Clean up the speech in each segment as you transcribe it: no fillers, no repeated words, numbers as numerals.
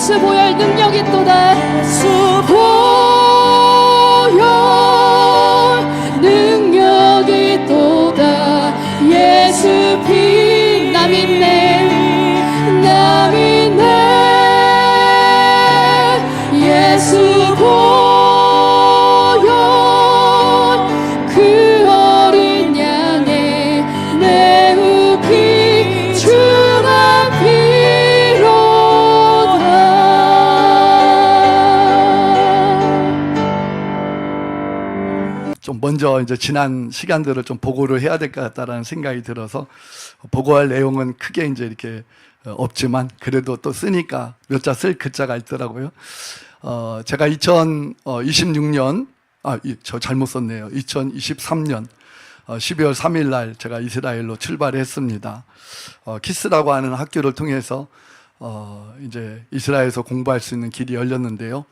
예수 보혈 능력 있도다. 예수 보혈 능력 있도다. 예수 피 남 있네 남 있네. 예수 보혈 그 어린 양의 매우 귀중한 피로다. 좀 먼저 이제 지난 시간들을 좀 보고를 해야 될 것 같다라는 생각이 들어서 보고할 내용은 크게 이제 이렇게 없지만 그래도 또 쓰니까 몇 자 쓸 글자가 있더라고요. 제가 2026년 저 잘못 썼네요. 2023년 12월 3일 날 제가 이스라엘로 출발했습니다. 키스라고 하는 학교를 통해서 이제 이스라엘에서 공부할 수 있는 길이 열렸는데요.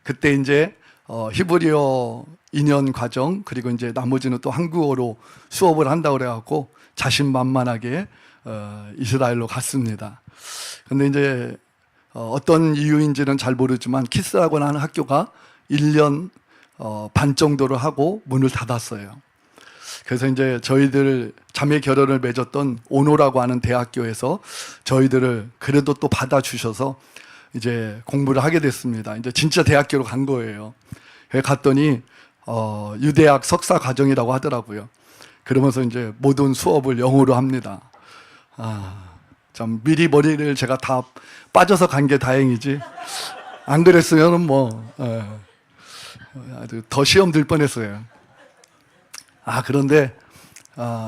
그때 이제 히브리어 2년 과정 그리고 이제 나머지는 또 한국어로 수업을 한다고 그래갖고 자신만만하게 이스라엘로 갔습니다. 근데 이제 어떤 이유인지는 잘 모르지만 키스라고 하는 학교가 1년 반 정도를 하고 문을 닫았어요. 그래서 이제 저희들 자매 결연을 맺었던 오노라고 하는 대학교에서 저희들을 그래도 또 받아주셔서 이제 공부를 하게 됐습니다. 이제 진짜 대학교로 간 거예요. 갔더니 유대학 석사 과정이라고 하더라고요. 그러면서 이제 모든 수업을 영어로 합니다. 참 미리 머리를 제가 다 빠져서 간 게 다행이지. 안 그랬으면은 아주 더 시험 들 뻔했어요. 그런데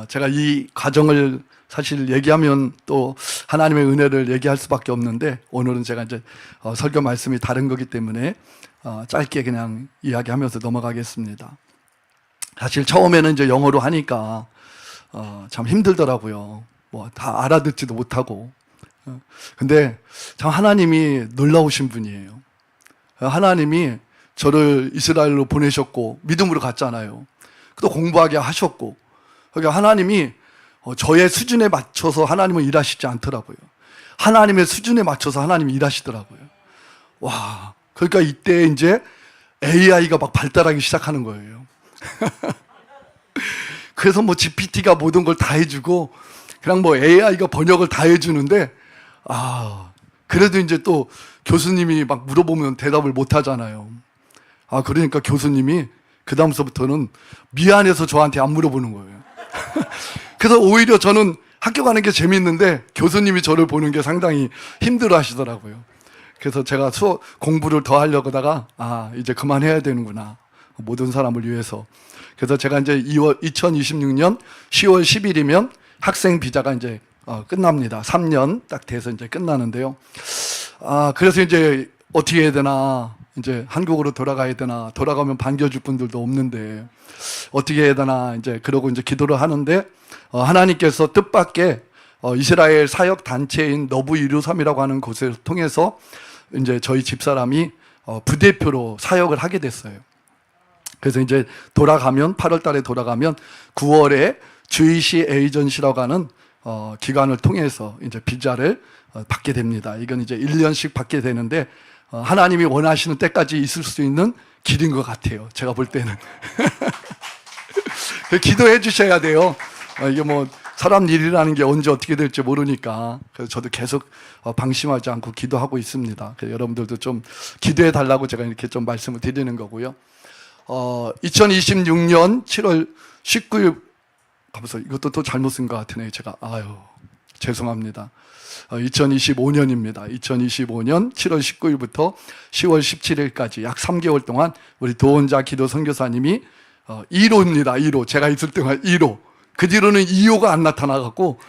제가 이 과정을 사실 얘기하면 또 하나님의 은혜를 얘기할 수밖에 없는데 오늘은 제가 이제 설교 말씀이 다른 거기 때문에 짧게 그냥 이야기하면서 넘어가겠습니다. 사실 처음에는 이제 영어로 하니까 참 힘들더라고요. 뭐 다 알아듣지도 못하고. 근데 참 하나님이 놀라우신 분이에요. 하나님이 저를 이스라엘로 보내셨고 믿음으로 갔잖아요. 또 공부하게 하셨고. 그러니까 하나님이 저의 수준에 맞춰서 하나님은 일하시지 않더라고요. 하나님의 수준에 맞춰서 하나님이 일하시더라고요. 와, 그러니까 이때 이제 AI가 막 발달하기 시작하는 거예요. 그래서 뭐 GPT가 모든 걸 다 해주고 그냥 뭐 AI가 번역을 다 해주는데 그래도 이제 또 교수님이 막 물어보면 대답을 못 하잖아요. 그러니까 교수님이 그 다음서부터는 미안해서 저한테 안 물어보는 거예요. 그래서 오히려 저는 학교 가는 게 재밌는데 교수님이 저를 보는 게 상당히 힘들어 하시더라고요. 그래서 제가 공부를 더 하려고 하다가 이제 그만해야 되는구나. 모든 사람을 위해서. 그래서 제가 이제 2026년 10월 10일이면 학생 비자가 이제 끝납니다. 3년 딱 돼서 이제 끝나는데요. 그래서 이제 어떻게 해야 되나, 이제 한국으로 돌아가야 되나, 돌아가면 반겨줄 분들도 없는데 어떻게 해야 되나, 이제 그러고 이제 기도를 하는데 하나님께서 뜻밖의 이스라엘 사역 단체인 너브 123이라고 하는 곳을 통해서 이제 저희 집사람이 부대표로 사역을 하게 됐어요. 그래서 이제 돌아가면 8월 달에 돌아가면 9월에 주이시 에이전시라고 하는 기관을 통해서 이제 비자를 받게 됩니다. 이건 이제 1년씩 받게 되는데 하나님이 원하시는 때까지 있을 수 있는 길인 것 같아요. 제가 볼 때는. 기도해 주셔야 돼요. 이게 뭐 사람 일이라는 게 언제 어떻게 될지 모르니까. 그래서 저도 계속 방심하지 않고 기도하고 있습니다. 그래서 여러분들도 좀 기도해 달라고 제가 이렇게 좀 말씀을 드리는 거고요. 2026년 7월 19일 가면서 이것도 또 잘못 쓴 것 같으네요. 제가 죄송합니다. 2025년입니다. 2025년 7월 19일부터 10월 17일까지 약 3개월 동안 우리 도원자 기도 선교사님이 1호입니다. 1호. 제가 있을 동안 1호. 그 뒤로는 2호가 안 나타나갖고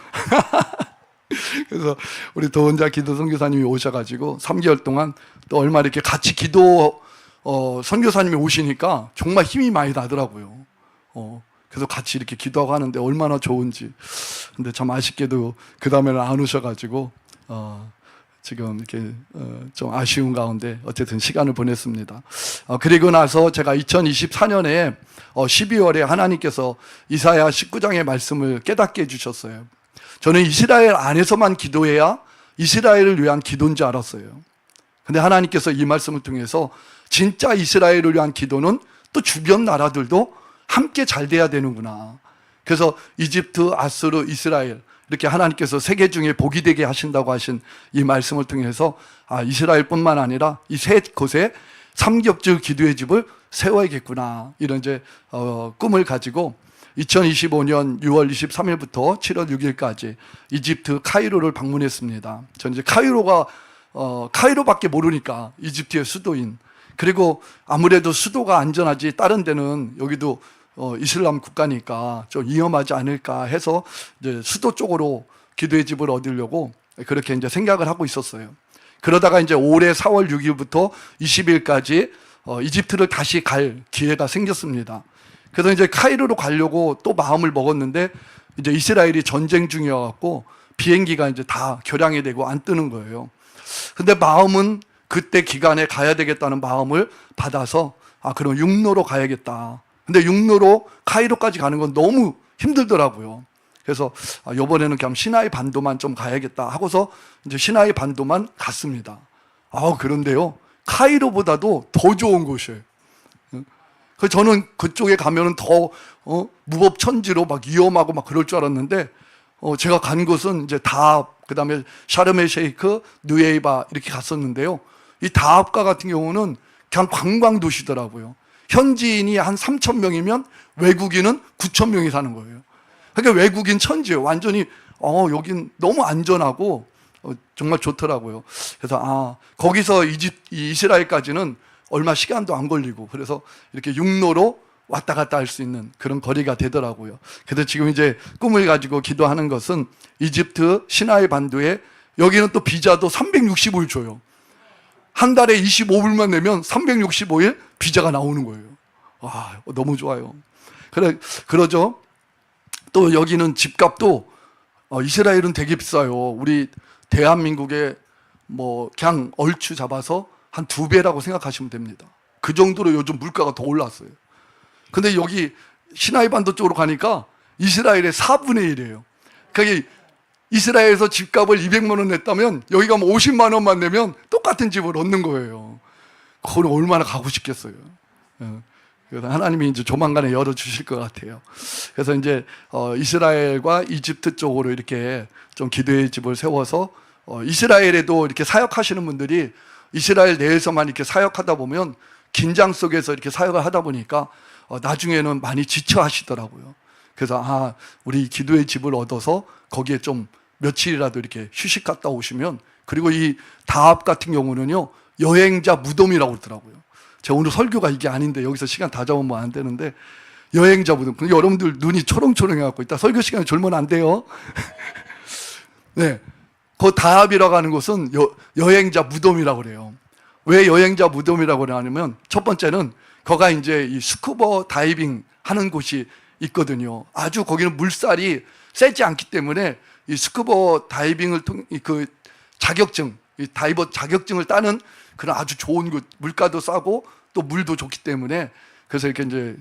그래서 우리 도원자 기도 선교사님이 오셔가지고 3개월 동안 또 얼마 이렇게 같이 기도 선교사님이 오시니까 정말 힘이 많이 나더라고요. 그래서 같이 이렇게 기도하고 하는데 얼마나 좋은지. 근데 참 아쉽게도 그 다음에는 안 오셔가지고 지금 이렇게 좀 아쉬운 가운데 어쨌든 시간을 보냈습니다. 그리고 나서 제가 2024년에 12월에 하나님께서 이사야 19장의 말씀을 깨닫게 해주셨어요. 저는 이스라엘 안에서만 기도해야 이스라엘을 위한 기도인 줄 알았어요. 근데 하나님께서 이 말씀을 통해서 진짜 이스라엘을 위한 기도는 또 주변 나라들도 함께 잘 돼야 되는구나. 그래서 이집트, 아수르, 이스라엘 이렇게 하나님께서 세계 중에 복이 되게 하신다고 하신 이 말씀을 통해서 이스라엘뿐만 아니라 이 세 곳에 삼겹줄 기도의 집을 세워야겠구나, 이런 이제 꿈을 가지고 2025년 6월 23일부터 7월 6일까지 이집트 카이로를 방문했습니다. 저는 이제 카이로밖에 모르니까, 이집트의 수도인, 그리고 아무래도 수도가 안전하지 다른 데는 여기도 이슬람 국가니까 좀 위험하지 않을까 해서 이제 수도 쪽으로 기도의 집을 얻으려고 그렇게 이제 생각을 하고 있었어요. 그러다가 이제 올해 4월 6일부터 20일까지 이집트를 다시 갈 기회가 생겼습니다. 그래서 이제 카이로로 가려고 또 마음을 먹었는데 이제 이스라엘이 전쟁 중이어갖고 비행기가 이제 다 결항이 되고 안 뜨는 거예요. 근데 마음은 그때 기간에 가야 되겠다는 마음을 받아서 그럼 육로로 가야겠다. 근데 육로로 카이로까지 가는 건 너무 힘들더라고요. 그래서 이번에는 그냥 시나이 반도만 좀 가야겠다 하고서 이제 시나이 반도만 갔습니다. 그런데요, 카이로보다도 더 좋은 곳이에요. 그래서 저는 그쪽에 가면은 더 무법천지로 막 위험하고 막 그럴 줄 알았는데 제가 간 곳은 이제 다합, 그다음에 샤르멜 셰이크, 누에이바 이렇게 갔었는데요. 이 다합가 같은 경우는 그냥 관광 도시더라고요. 현지인이 한 3,000명이면 외국인은 9,000명이 사는 거예요. 그러니까 외국인 천지예요. 완전히 여긴 너무 안전하고 정말 좋더라고요. 그래서 거기서 이스라엘까지는 얼마 시간도 안 걸리고, 그래서 이렇게 육로로 왔다 갔다 할 수 있는 그런 거리가 되더라고요. 그래서 지금 이제 꿈을 가지고 기도하는 것은 이집트 시나이 반도에, 여기는 또 비자도 365일 줘요. 한 달에 25불만 내면 365일 비자가 나오는 거예요. 너무 좋아요. 그러죠. 또 여기는 집값도 이스라엘은 되게 비싸요. 우리 대한민국에 그냥 얼추 잡아서 한 2배라고 생각하시면 됩니다. 그 정도로 요즘 물가가 더 올랐어요. 근데 여기 시나이 반도 쪽으로 가니까 이스라엘의 4분의 1이에요. 그러니까 이스라엘에서 집값을 200만 원 냈다면 여기 가면 50만 원만 내면 똑같은 집을 얻는 거예요. 그걸 얼마나 가고 싶겠어요. 그래서 하나님이 이제 조만간에 열어주실 것 같아요. 그래서 이제 이스라엘과 이집트 쪽으로 이렇게 좀 기도의 집을 세워서 이스라엘에도 이렇게 사역하시는 분들이 이스라엘 내에서만 이렇게 사역하다 보면 긴장 속에서 이렇게 사역을 하다 보니까 나중에는 많이 지쳐 하시더라고요. 그래서 우리 기도의 집을 얻어서 거기에 좀 며칠이라도 이렇게 휴식 갔다 오시면, 그리고 이 다합 같은 경우는요, 여행자 무덤이라고 그러더라고요. 제가 오늘 설교가 이게 아닌데 여기서 시간 다 잡으면 안 되는데, 여행자 무덤. 여러분들 눈이 초롱초롱해갖고 이따 설교 시간에 졸면 안 돼요. 네, 그 다합이라고 하는 곳은 여행자 무덤이라고 그래요. 왜 여행자 무덤이라고 그러냐면, 첫 번째는 거가 이제 이 스쿠버 다이빙 하는 곳이 있거든요. 아주 거기는 물살이 세지 않기 때문에 이 스쿠버 다이빙을 통해 그 자격증, 이 다이버 자격증을 따는 그런 아주 좋은 곳, 물가도 싸고 또 물도 좋기 때문에, 그래서 이렇게 이제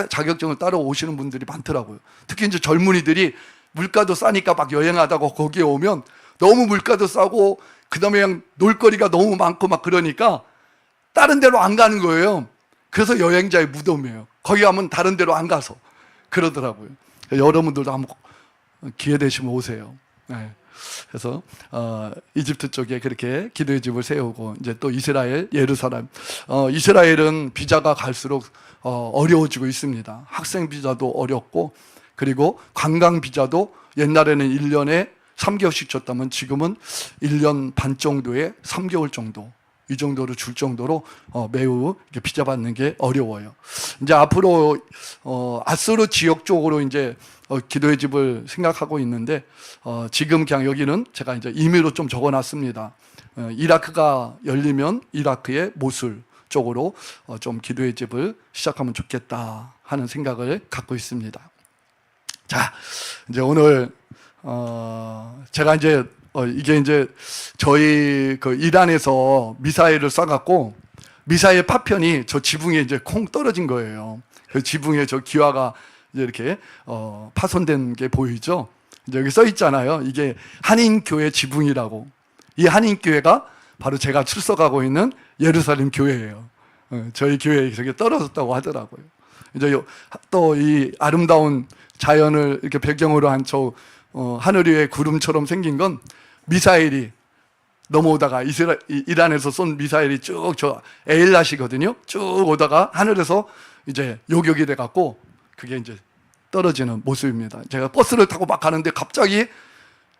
자격증을 따러 오시는 분들이 많더라고요. 특히 이제 젊은이들이 물가도 싸니까 막 여행하다가 거기에 오면 너무 물가도 싸고 그다음에 그냥 놀거리가 너무 많고 막 그러니까 다른 데로 안 가는 거예요. 그래서 여행자의 무덤이에요. 거기 가면 다른 데로 안 가서 그러더라고요. 여러분들도 한번 기회 되시면 오세요. 네. 그래서 이집트 쪽에 그렇게 기도의 집을 세우고, 이제 또 이스라엘, 예루살렘. 이스라엘은 비자가 갈수록 어려워지고 있습니다. 학생 비자도 어렵고, 그리고 관광 비자도 옛날에는 1년에 3개월씩 줬다면 지금은 1년 반 정도에 3개월 정도, 이 정도로 줄 정도로 매우 비자 받는 게 어려워요. 이제 앞으로 아수르 지역 쪽으로 이제 기도의 집을 생각하고 있는데, 지금 그냥 여기는 제가 이제 임의로 좀 적어놨습니다. 이라크가 열리면 이라크의 모술 쪽으로 좀 기도의 집을 시작하면 좋겠다 하는 생각을 갖고 있습니다. 자, 이제 오늘 제가 이제 이게 이제 저희 그 이란에서 미사일을 쏴갖고 미사일 파편이 저 지붕에 이제 콩 떨어진 거예요. 그 지붕에 저 기와가 이제 이렇게 파손된 게 보이죠? 이제 여기 써 있잖아요. 이게 한인교회 지붕이라고. 이 한인교회가 바로 제가 출석하고 있는 예루살렘 교회예요. 저희 교회에 저게 떨어졌다고 하더라고요. 이제 또 이 아름다운 자연을 이렇게 배경으로 한 저 하늘 위에 구름처럼 생긴 건 미사일이 넘어오다가 이란에서 쏜 미사일이 쭉 저 에일랏이거든요. 쭉 오다가 하늘에서 이제 요격이 돼 갖고 그게 이제 떨어지는 모습입니다. 제가 버스를 타고 막 가는데 갑자기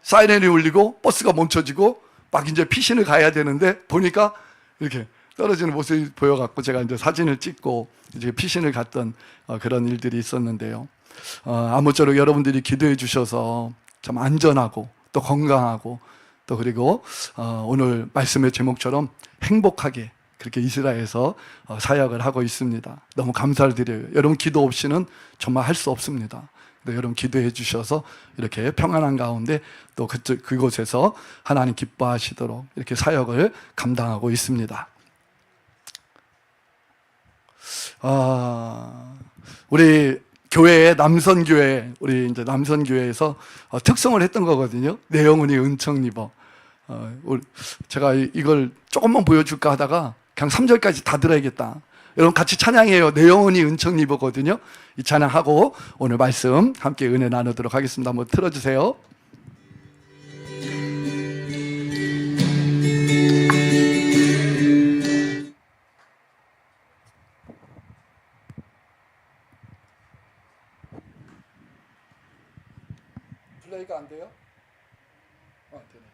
사이렌이 울리고 버스가 멈춰지고 막 이제 피신을 가야 되는데 보니까 이렇게 떨어지는 모습이 보여갖고 제가 이제 사진을 찍고 이제 피신을 갔던 그런 일들이 있었는데요. 아무쪼록 여러분들이 기도해 주셔서 참 안전하고 또 건강하고 또 그리고 오늘 말씀의 제목처럼 행복하게 그렇게 이스라엘에서 사역을 하고 있습니다. 너무 감사를 드려요. 여러분 기도 없이는 정말 할 수 없습니다. 여러분 기도해 주셔서 이렇게 평안한 가운데 또 그곳에서 하나님 기뻐하시도록 이렇게 사역을 감당하고 있습니다. 우리 교회의 남선교회, 우리 이제 남선교회에서 특성을 했던 거거든요. 내 영혼이 은총 입어. 제가 이걸 조금만 보여줄까 하다가 그냥 3절까지 다 들어야겠다. 여러분 같이 찬양해요. 내 영혼이 은총 입어거든요. 이 찬양하고 오늘 말씀 함께 은혜 나누도록 하겠습니다. 한번 틀어주세요. 플레이가 안 돼요? 되네.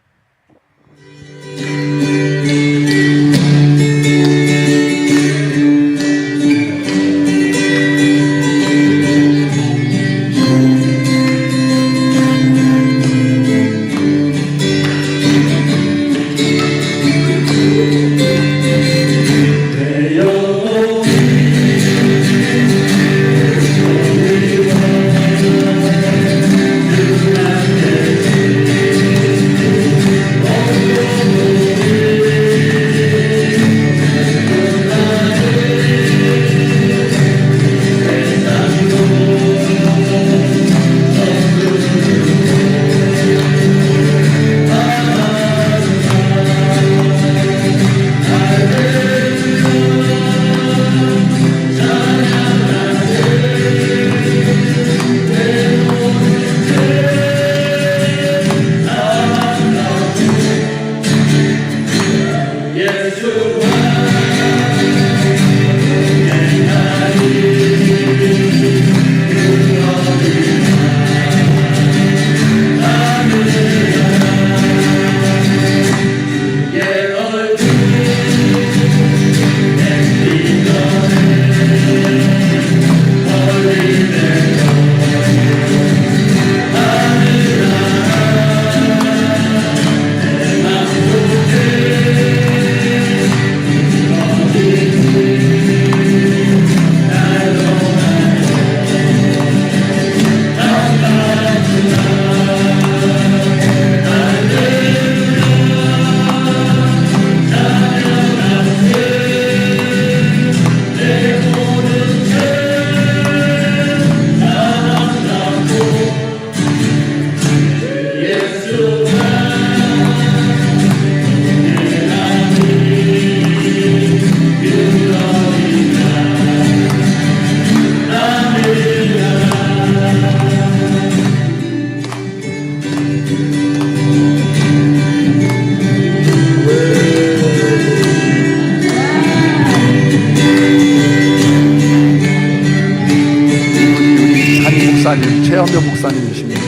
최현병 목사님이십니다.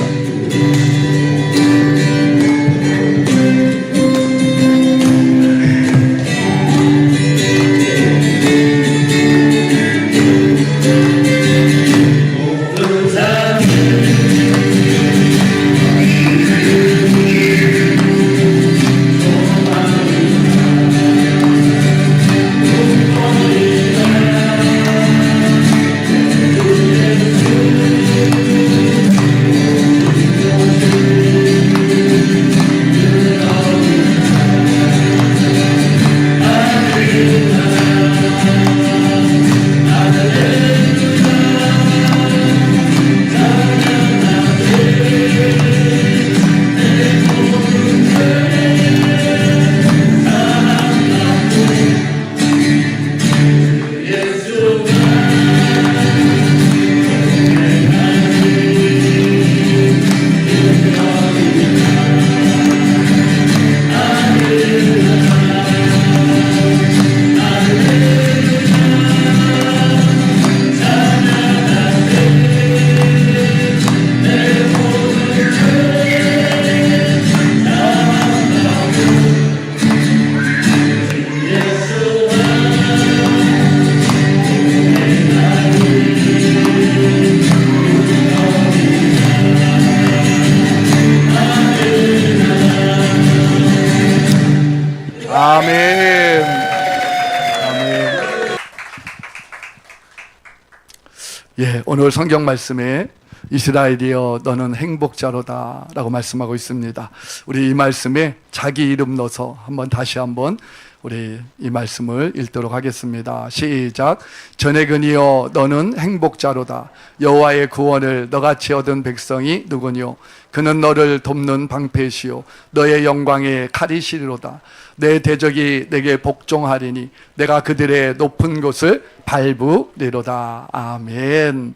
예, 오늘 성경 말씀에 이스라엘이여 너는 행복자로다 라고 말씀하고 있습니다. 우리 이 말씀에 자기 이름 넣어서 다시 한번 우리 이 말씀을 읽도록 하겠습니다. 시작. 전에근이여 너는 행복자로다. 여호와의 구원을 너같이 얻은 백성이 누구뇨? 그는 너를 돕는 방패시요 너의 영광의 칼이시리로다. 내 대적이 내게 복종하리니 내가 그들의 높은 곳을 밟으리로다. 아멘.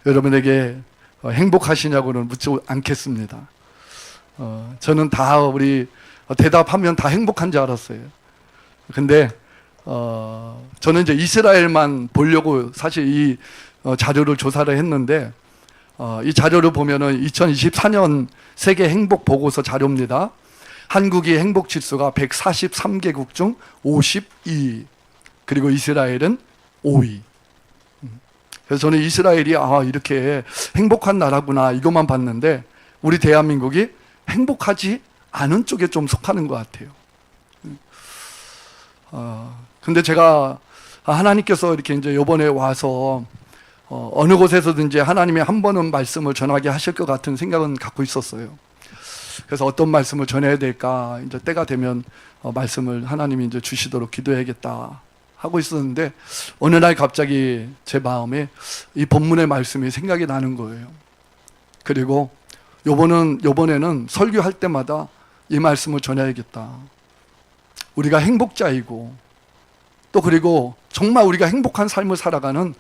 여러분에게 행복하시냐고는 묻지 않겠습니다. 저는 다 우리 대답하면 다 행복한 줄 알았어요. 근데 저는 이제 이스라엘만 보려고 사실 이 자료를 조사를 했는데 이 자료를 보면은 2024년 세계 행복 보고서 자료입니다. 한국이 행복 지수가 143개국 중 52위, 그리고 이스라엘은 5위. 그래서 저는 이스라엘이 이렇게 행복한 나라구나 이것만 봤는데 우리 대한민국이 행복하지 않은 쪽에 좀 속하는 것 같아요. 근데 제가 하나님께서 이렇게 이제 이번에 와서 어느 곳에서든지 하나님이 한 번은 말씀을 전하게 하실 것 같은 생각은 갖고 있었어요. 그래서 어떤 말씀을 전해야 될까, 이제 때가 되면 말씀을 하나님이 이제 주시도록 기도해야겠다 하고 있었는데 어느 날 갑자기 제 마음에 이 본문의 말씀이 생각이 나는 거예요. 그리고 요번에는 설교할 때마다 이 말씀을 전해야겠다. 우리가 행복자이고 또 그리고 정말 우리가 행복한 삶을 살아가는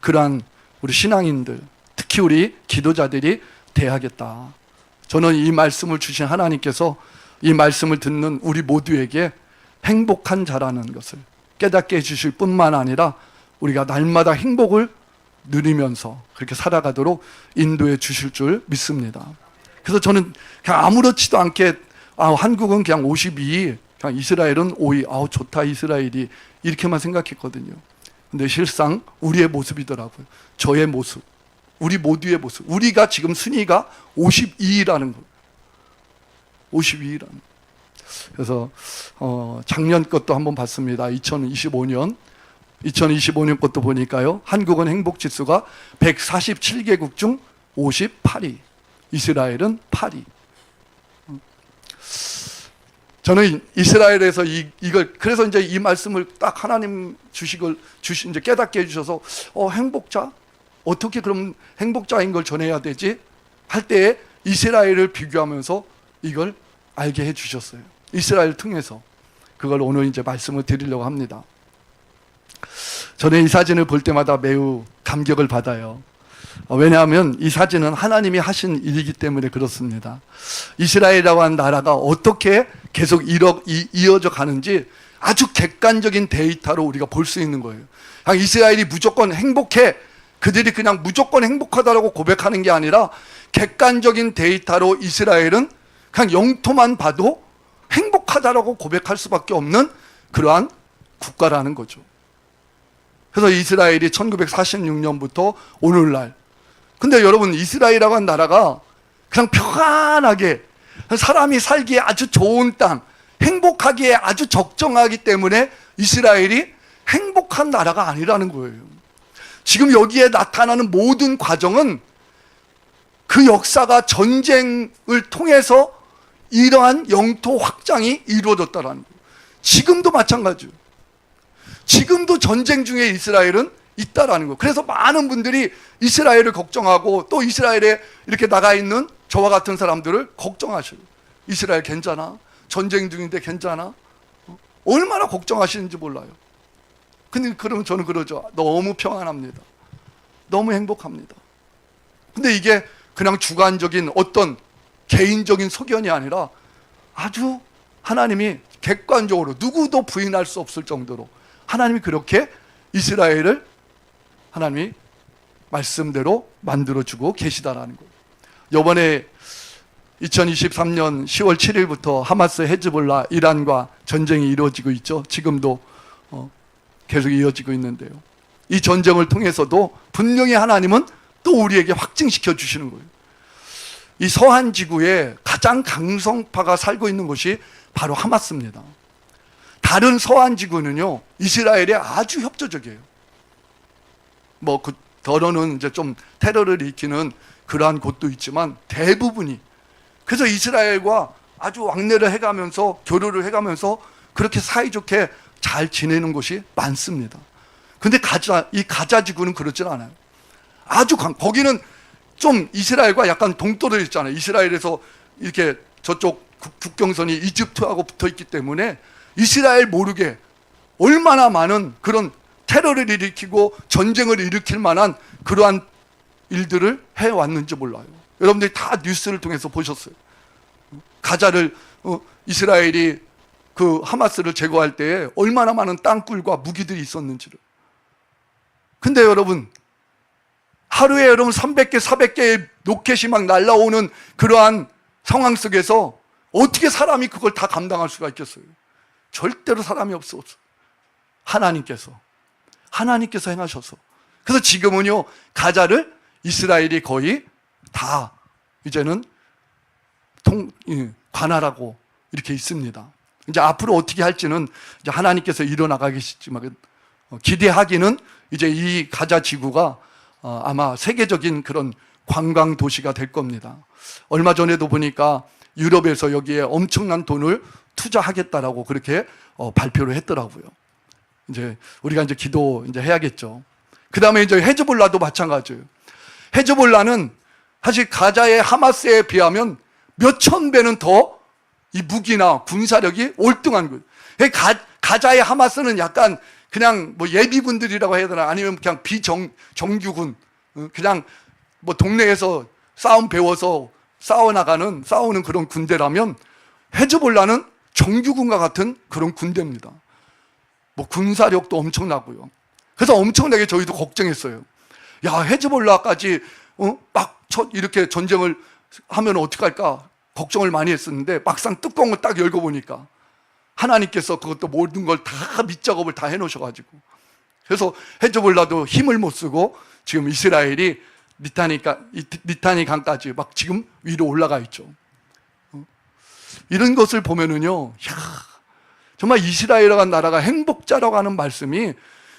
그러한 우리 신앙인들, 특히 우리 기도자들이 돼야겠다. 저는 이 말씀을 주신 하나님께서 이 말씀을 듣는 우리 모두에게 행복한 자라는 것을 깨닫게 해주실 뿐만 아니라 우리가 날마다 행복을 누리면서 그렇게 살아가도록 인도해 주실 줄 믿습니다. 그래서 저는 그냥 아무렇지도 않게 한국은 그냥 52위, 그냥 이스라엘은 5위, 좋다 이스라엘이, 이렇게만 생각했거든요. 근데 실상 우리의 모습이더라고요. 저의 모습, 우리 모두의 모습. 우리가 지금 순위가 52위라는 거예요. 52위라는 거예요. 그래서 작년 것도 한번 봤습니다. 2025년 것도 보니까요, 한국은 행복지수가 147개국 중 58위, 이스라엘은 8위. 저는 이스라엘에서 이걸, 그래서 이제 이 말씀을 딱 하나님 이제 깨닫게 해주셔서, 행복자? 어떻게 그럼 행복자인 걸 전해야 되지? 할 때에 이스라엘을 비교하면서 이걸 알게 해주셨어요. 이스라엘 통해서. 그걸 오늘 이제 말씀을 드리려고 합니다. 저는 이 사진을 볼 때마다 매우 감격을 받아요. 왜냐하면 이 사진은 하나님이 하신 일이기 때문에 그렇습니다. 이스라엘이라고 하는 나라가 어떻게 계속 이어져 가는지 아주 객관적인 데이터로 우리가 볼 수 있는 거예요. 그냥 이스라엘이 무조건 행복해, 그들이 그냥 무조건 행복하다라고 고백하는 게 아니라 객관적인 데이터로 이스라엘은 그냥 영토만 봐도 행복하다라고 고백할 수밖에 없는 그러한 국가라는 거죠. 그래서 이스라엘이 1946년부터 오늘날, 근데 여러분, 이스라엘이라고 하는 나라가 그냥 평안하게 사람이 살기에 아주 좋은 땅, 행복하기에 아주 적정하기 때문에 이스라엘이 행복한 나라가 아니라는 거예요. 지금 여기에 나타나는 모든 과정은 그 역사가 전쟁을 통해서 이러한 영토 확장이 이루어졌다는 거예요. 지금도 마찬가지예요. 지금도 전쟁 중에 이스라엘은 있다라는 거예요. 그래서 많은 분들이 이스라엘을 걱정하고 또 이스라엘에 이렇게 나가 있는 저와 같은 사람들을 걱정하셔요. 이스라엘 괜찮아? 전쟁 중인데 괜찮아? 얼마나 걱정하시는지 몰라요. 근데 그러면 저는 그러죠. 너무 평안합니다. 너무 행복합니다. 근데 이게 그냥 주관적인 어떤 개인적인 소견이 아니라 아주 하나님이 객관적으로 누구도 부인할 수 없을 정도로 하나님이 그렇게 이스라엘을 하나님이 말씀대로 만들어주고 계시다라는 거예요. 이번에 2023년 10월 7일부터 하마스, 헤즈볼라, 이란과 전쟁이 이루어지고 있죠. 지금도 계속 이어지고 있는데요. 이 전쟁을 통해서도 분명히 하나님은 또 우리에게 확증시켜 주시는 거예요. 이 서한 지구에 가장 강성파가 살고 있는 곳이 바로 하마스입니다. 다른 서한 지구는요, 이스라엘에 아주 협조적이에요. 뭐 그 더러는 이제 좀 테러를 일으키는 그러한 곳도 있지만 대부분이, 그래서 이스라엘과 아주 왕래를 해가면서 교류를 해가면서 그렇게 사이좋게 잘 지내는 곳이 많습니다. 근데 이 가자 지구는 그렇진 않아요. 아주 거기는 좀 이스라엘과 약간 동떨어져 있잖아요. 이스라엘에서 이렇게 저쪽 국경선이 이집트하고 붙어 있기 때문에 이스라엘 모르게 얼마나 많은 그런 테러를 일으키고 전쟁을 일으킬 만한 그러한 일들을 해왔는지 몰라요. 여러분들이 다 뉴스를 통해서 보셨어요. 가자를 이스라엘이 그 하마스를 제거할 때에 얼마나 많은 땅굴과 무기들이 있었는지를. 근데 여러분, 하루에 여러분 300개, 400개의 로켓이 막 날라오는 그러한 상황 속에서 어떻게 사람이 그걸 다 감당할 수가 있겠어요? 절대로 사람이 없어. 하나님께서 행하셔서. 그래서 지금은요, 가자를 이스라엘이 거의 다 이제는 관할하고 이렇게 있습니다. 이제 앞으로 어떻게 할지는 이제 하나님께서 일어나가 계시지만 기대하기는 이제 이 가자 지구가 아마 세계적인 그런 관광 도시가 될 겁니다. 얼마 전에도 보니까 유럽에서 여기에 엄청난 돈을 투자하겠다라고 그렇게 발표를 했더라고요. 이제 우리가 이제 기도 이제 해야겠죠. 그 다음에 이제 헤즈볼라도 마찬가지예요. 헤즈볼라는 사실 가자의 하마스에 비하면 몇천 배는 더 이 무기나 군사력이 올등한 거예요. 가자의 하마스는 약간 그냥 뭐 예비군들이라고 해야 되나, 아니면 그냥 비정규군, 그냥 뭐 동네에서 싸움 배워서 싸우는 그런 군대라면 헤즈볼라는 정규군과 같은 그런 군대입니다. 뭐 군사력도 엄청나고요. 그래서 엄청나게 저희도 걱정했어요. 야, 헤즈볼라까지 막 이렇게 전쟁을 하면 어떡할까 걱정을 많이 했었는데, 막상 뚜껑을 딱 열고 보니까 하나님께서 그것도 모든 걸 다 밑작업을 다 해놓으셔가지고, 그래서 헤즈볼라도 힘을 못 쓰고 지금 이스라엘이 리타니 강까지 막 지금 위로 올라가 있죠. 이런 것을 보면은요, 정말 이스라엘이라는 나라가 행복자라고 하는 말씀이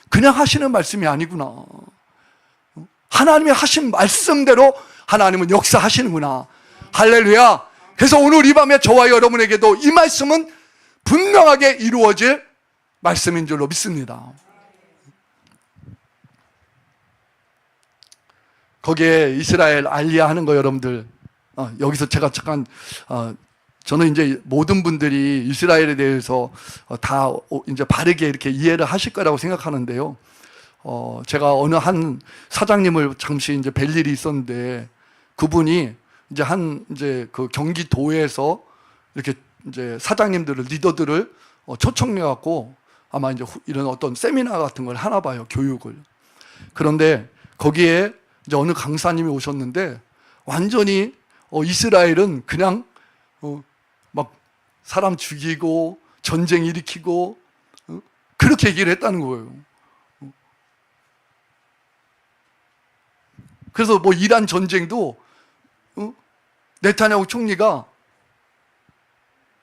그냥 하시는 말씀이 아니구나. 하나님이 하신 말씀대로 하나님은 역사하시는구나. 할렐루야. 그래서 오늘 이 밤에 저와 여러분에게도 이 말씀은 분명하게 이루어질 말씀인 줄로 믿습니다. 거기에 이스라엘 알리야 하는 거 여러분들, 여기서 제가 잠깐, 저는 이제 모든 분들이 이스라엘에 대해서 다 이제 바르게 이렇게 이해를 하실 거라고 생각하는데요. 제가 어느 한 사장님을 잠시 이제 뵐 일이 있었는데, 그분이 이제 그 경기도에서 이렇게 이제 사장님들을, 리더들을 초청해갖고 아마 이제 이런 어떤 세미나 같은 걸 하나 봐요, 교육을. 그런데 거기에 이제 어느 강사님이 오셨는데, 완전히 이스라엘은 그냥 막 사람 죽이고 전쟁 일으키고 그렇게 얘기를 했다는 거예요. 그래서 뭐 이란 전쟁도 네타냐후 총리가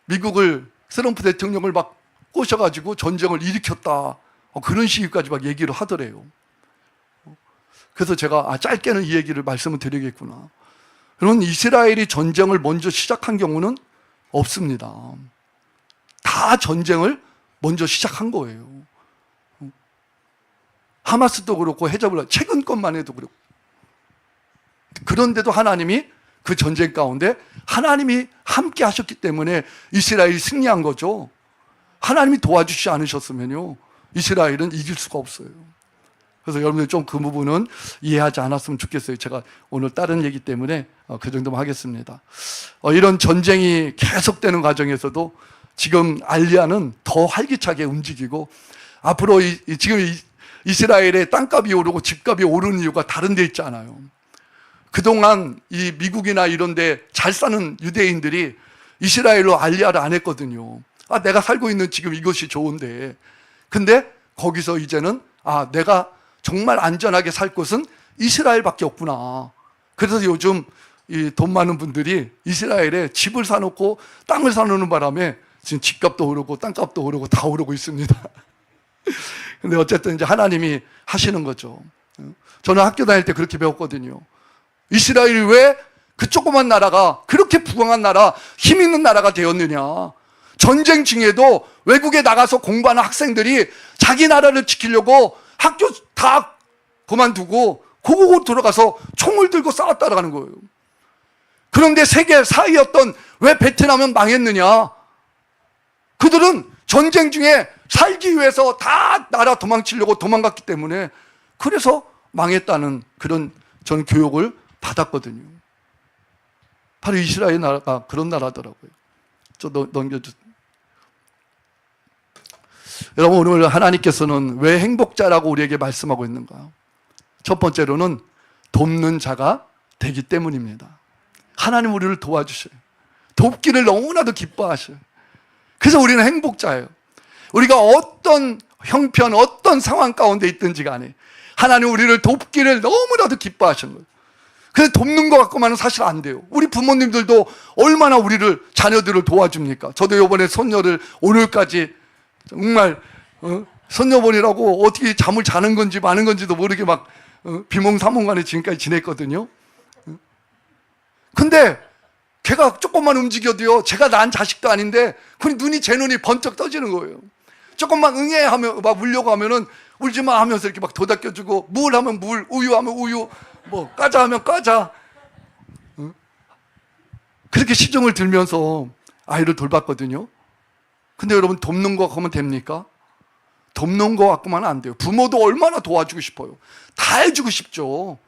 미국을, 트럼프 대통령을 막 꼬셔가지고 전쟁을 일으켰다, 그런 식까지 막 얘기를 하더래요. 그래서 제가 짧게는 이 얘기를 말씀을 드리겠구나. 그런 이스라엘이 전쟁을 먼저 시작한 경우는 없습니다. 다 전쟁을 먼저 시작한 거예요. 하마스도 그렇고 헤즈볼라, 최근 것만 해도 그렇고. 그런데도 하나님이 그 전쟁 가운데 하나님이 함께 하셨기 때문에 이스라엘이 승리한 거죠. 하나님이 도와주시지 않으셨으면요, 이스라엘은 이길 수가 없어요. 그래서 여러분들 좀 그 부분은 이해하지 않았으면 좋겠어요. 제가 오늘 다른 얘기 때문에 그 정도만 하겠습니다. 이런 전쟁이 계속되는 과정에서도 지금 알리야는 더 활기차게 움직이고, 앞으로 지금 이스라엘의 땅값이 오르고 집값이 오르는 이유가 다른 데 있지 않아요. 그동안 이 미국이나 이런 데 잘 사는 유대인들이 이스라엘로 알리야를 안 했거든요. 내가 살고 있는 지금 이것이 좋은데. 근데 거기서 이제는 내가 정말 안전하게 살 곳은 이스라엘밖에 없구나. 그래서 요즘 이 돈 많은 분들이 이스라엘에 집을 사놓고 땅을 사놓는 바람에 지금 집값도 오르고 땅값도 오르고 다 오르고 있습니다. 근데 어쨌든 이제 하나님이 하시는 거죠. 저는 학교 다닐 때 그렇게 배웠거든요. 이스라엘이 왜 그 조그만 나라가 그렇게 부강한 나라, 힘 있는 나라가 되었느냐. 전쟁 중에도 외국에 나가서 공부하는 학생들이 자기 나라를 지키려고 학교 다 그만두고 고국으로 들어가서 총을 들고 싸웠다라는 거예요. 그런데 세계 4위였던 왜 베트남은 망했느냐. 그들은 전쟁 중에 살기 위해서 다 나라 도망치려고 도망갔기 때문에 그래서 망했다는 그런 저는 교육을 받았거든요. 바로 이스라엘 나라가 그런 나라더라고요. 좀 넘겨주세요. 여러분, 오늘 하나님께서는 왜 행복자라고 우리에게 말씀하고 있는가? 첫 번째로는 돕는 자가 되기 때문입니다. 하나님 우리를 도와주셔요. 돕기를 너무나도 기뻐하셔요. 그래서 우리는 행복자예요. 우리가 어떤 형편, 어떤 상황 가운데 있든지 간에 하나님 우리를 돕기를 너무나도 기뻐하시는 거예요. 그래서 돕는 것 같고만은 사실 안 돼요. 우리 부모님들도 얼마나 우리를, 자녀들을 도와줍니까? 저도 이번에 손녀를 오늘까지 정말 손녀 보느라고 어떻게 잠을 자는 건지 마는 건지도 모르게 막 비몽사몽간에 지금까지 지냈거든요. 근데 걔가 조금만 움직여도요, 제가 낳은 자식도 아닌데 그 눈이, 제 눈이 번쩍 떠지는 거예요. 조금만 응애 하면, 막 울려고 하면은 울지 마 하면서 이렇게 막 도닥여주고, 물 하면 물, 우유 하면 우유, 뭐 과자 하면 과자. 그렇게 시중을 들면서 아이를 돌봤거든요. 근데 여러분, 돕는 거 하면 됩니까? 돕는 거 갖고만 안 돼요. 부모도 얼마나 도와주고 싶어요. 다 해주고 싶죠.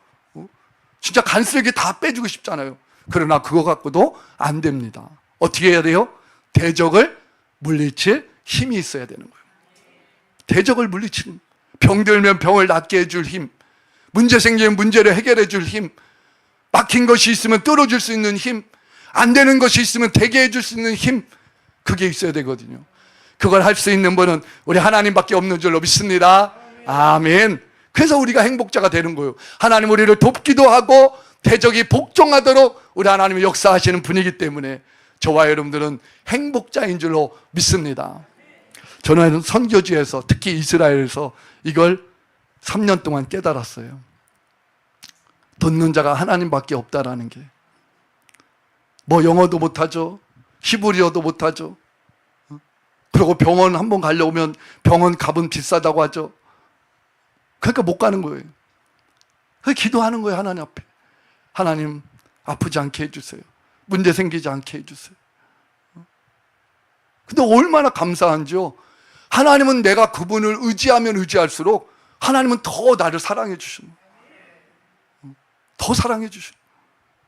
진짜 간쓰레기 다 빼주고 싶잖아요. 그러나 그거 갖고도 안 됩니다. 어떻게 해야 돼요? 대적을 물리칠 힘이 있어야 되는 거예요. 대적을 물리치는, 병들면 병을 낫게 해줄 힘, 문제 생기면 문제를 해결해 줄 힘, 막힌 것이 있으면 뚫어줄 수 있는 힘, 안 되는 것이 있으면 되게 해줄 수 있는 힘, 그게 있어야 되거든요. 그걸 할 수 있는 분은 우리 하나님밖에 없는 줄로 믿습니다. 아멘. 그래서 우리가 행복자가 되는 거예요. 하나님 우리를 돕기도 하고 대적이 복종하도록 우리 하나님이 역사하시는 분이기 때문에 저와 여러분들은 행복자인 줄로 믿습니다. 저는 선교지에서, 특히 이스라엘에서 이걸 3년 동안 깨달았어요. 돕는 자가 하나님밖에 없다라는 게. 뭐 영어도 못하죠. 히브리어도 못하죠. 그리고 병원 한번 가려고 하면 병원 값은 비싸다고 하죠. 그러니까 못 가는 거예요. 그래서 기도하는 거예요, 하나님 앞에. 하나님, 아프지 않게 해주세요. 문제 생기지 않게 해주세요. 근데 얼마나 감사한지요. 하나님은 내가 그분을 의지하면 의지할수록 하나님은 더 나를 사랑해 주시는 거예요. 더 사랑해 주시는 거예요.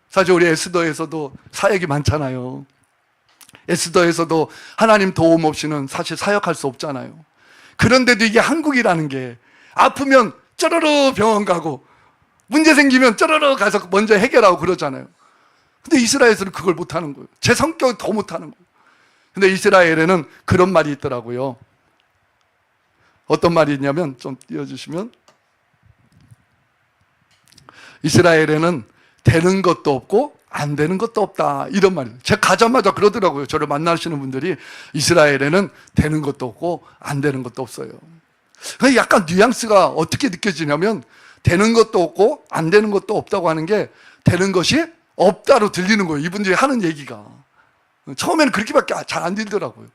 사실 우리 에스더에서도 사역이 많잖아요. 에스더에서도 하나님 도움 없이는 사실 사역할 수 없잖아요. 그런데도 이게 한국이라는 게, 아프면 쩌르르 병원 가고 문제 생기면 쩌르르 가서 먼저 해결하고 그러잖아요. 근데 이스라엘에서는 그걸 못하는 거예요. 제 성격은 더 못하는 거예요. 근데 이스라엘에는 그런 말이 있더라고요. 어떤 말이 있냐면, 좀 띄워주시면, 이스라엘에는 되는 것도 없고 안 되는 것도 없다, 이런 말이에요. 제가 가자마자 그러더라고요. 저를 만나시는 분들이 이스라엘에는 되는 것도 없고 안 되는 것도 없어요. 약간 뉘앙스가 어떻게 느껴지냐면, 되는 것도 없고 안 되는 것도 없다고 하는 게 되는 것이 없다로 들리는 거예요. 이분들이 하는 얘기가. 처음에는 그렇게밖에 잘 안 들더라고요.